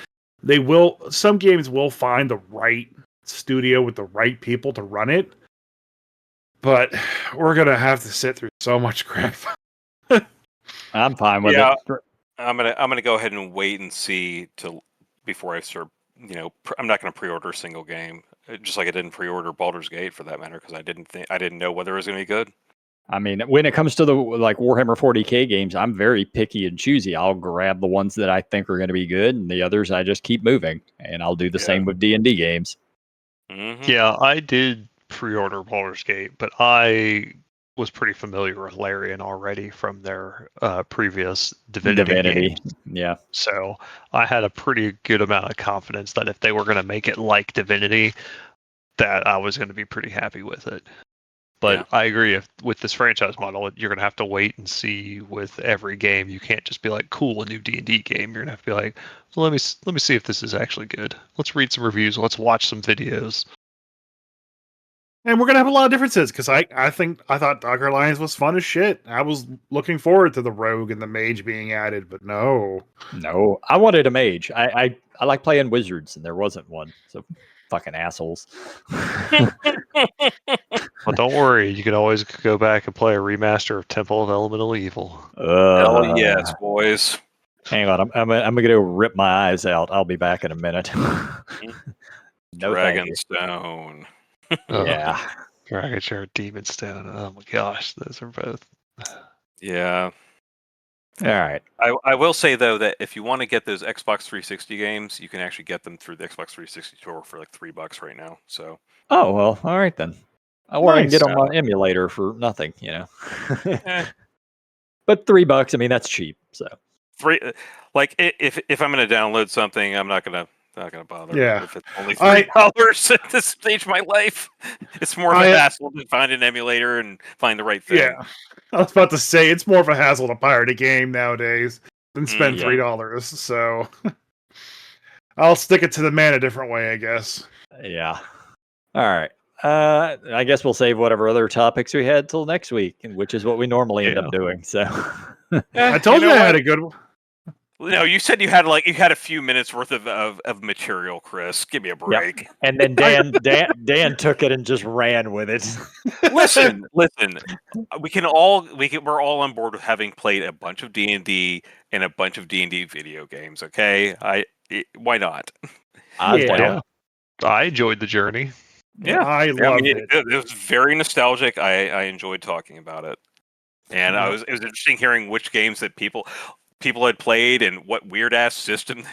Some games will find the right studio with the right people to run it, but we're going to have to sit through so much crap. I'm fine with it. I'm gonna go ahead and wait and see before I start. I'm not gonna pre-order a single game, just like I didn't pre-order Baldur's Gate for that matter, because I didn't know whether it was gonna be good. I mean, when it comes to the Warhammer 40K games, I'm very picky and choosy. I'll grab the ones that I think are going to be good, and the others I just keep moving. And I'll do the same with D&D games. Mm-hmm. Yeah, I did pre-order Baldur's Gate, but I was pretty familiar with Larian already from their previous Divinity games. Yeah. So I had a pretty good amount of confidence that if they were going to make it like Divinity, that I was going to be pretty happy with it. But I agree, with this franchise model, you're going to have to wait and see with every game. You can't just be like, cool, a new D&D game. You're going to have to be like, well, let me see if this is actually good. Let's read some reviews. Let's watch some videos. And we're going to have a lot of differences, because I thought Dark Alliance was fun as shit. I was looking forward to the rogue and the mage being added, but no. I wanted a mage. I like playing wizards, and there wasn't one. So fucking assholes. Well, don't worry. You can always go back and play a remaster of Temple of Elemental Evil. Hell yes, boys. Hang on. I'm going to go rip my eyes out. I'll be back in a minute. No, Dragonstone. Yeah. Dragonshire, Demonstone. Oh my gosh, those are both. Yeah. All right. I will say though that if you want to get those Xbox 360 games, you can actually get them through the Xbox 360 store for like $3 right now. So. Oh well, all right then. Or I can get them on emulator for nothing, But $3, I mean, that's cheap. So if I'm going to download something, I'm not gonna bother. Yeah. If it's only $3 at this stage of my life, it's more of a hassle to find an emulator and find the right thing. Yeah, I was about to say it's more of a hassle to pirate a game nowadays than spend $3. So I'll stick it to the man a different way, I guess. Yeah. All right. I guess we'll save whatever other topics we had till next week, which is what we normally end up doing. So I told you I had a good one. No, you said you had a few minutes worth of material, Chris. Give me a break. Yep. And then Dan took it and just ran with it. Listen. We're all on board with having played a bunch of D&D and a bunch of D&D video games. Okay, why not? I enjoyed the journey. Yeah, I loved it. It was very nostalgic. I enjoyed talking about it, and it was interesting hearing which games that people had played and what weird ass system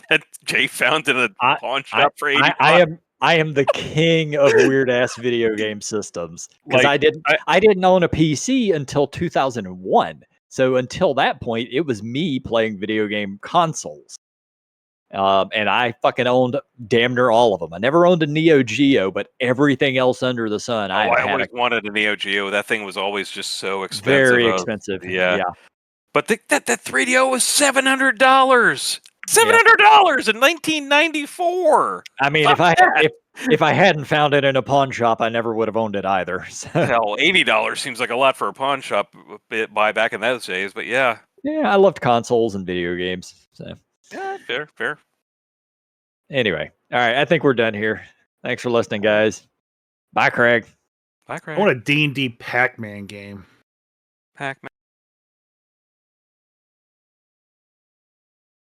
that Jay found in a pawn shop for $80. I am the king of weird ass video game systems, because I didn't own a PC until 2001. So until that point, it was me playing video game consoles. And I fucking owned damn near all of them. I never owned a Neo Geo, but everything else under the sun. I always wanted a Neo Geo. That thing was always just so expensive. Very expensive. Yeah. But that 3DO was $700. $700 in 1994. I mean, if I hadn't found it in a pawn shop, I never would have owned it either. So. Hell, $80 seems like a lot for a pawn shop buy back in those days. But yeah, I loved consoles and video games. So. Yeah, fair. Anyway, all right. I think we're done here. Thanks for listening, guys. Bye, Craig. I want a D&D Pac-Man game. Pac-Man.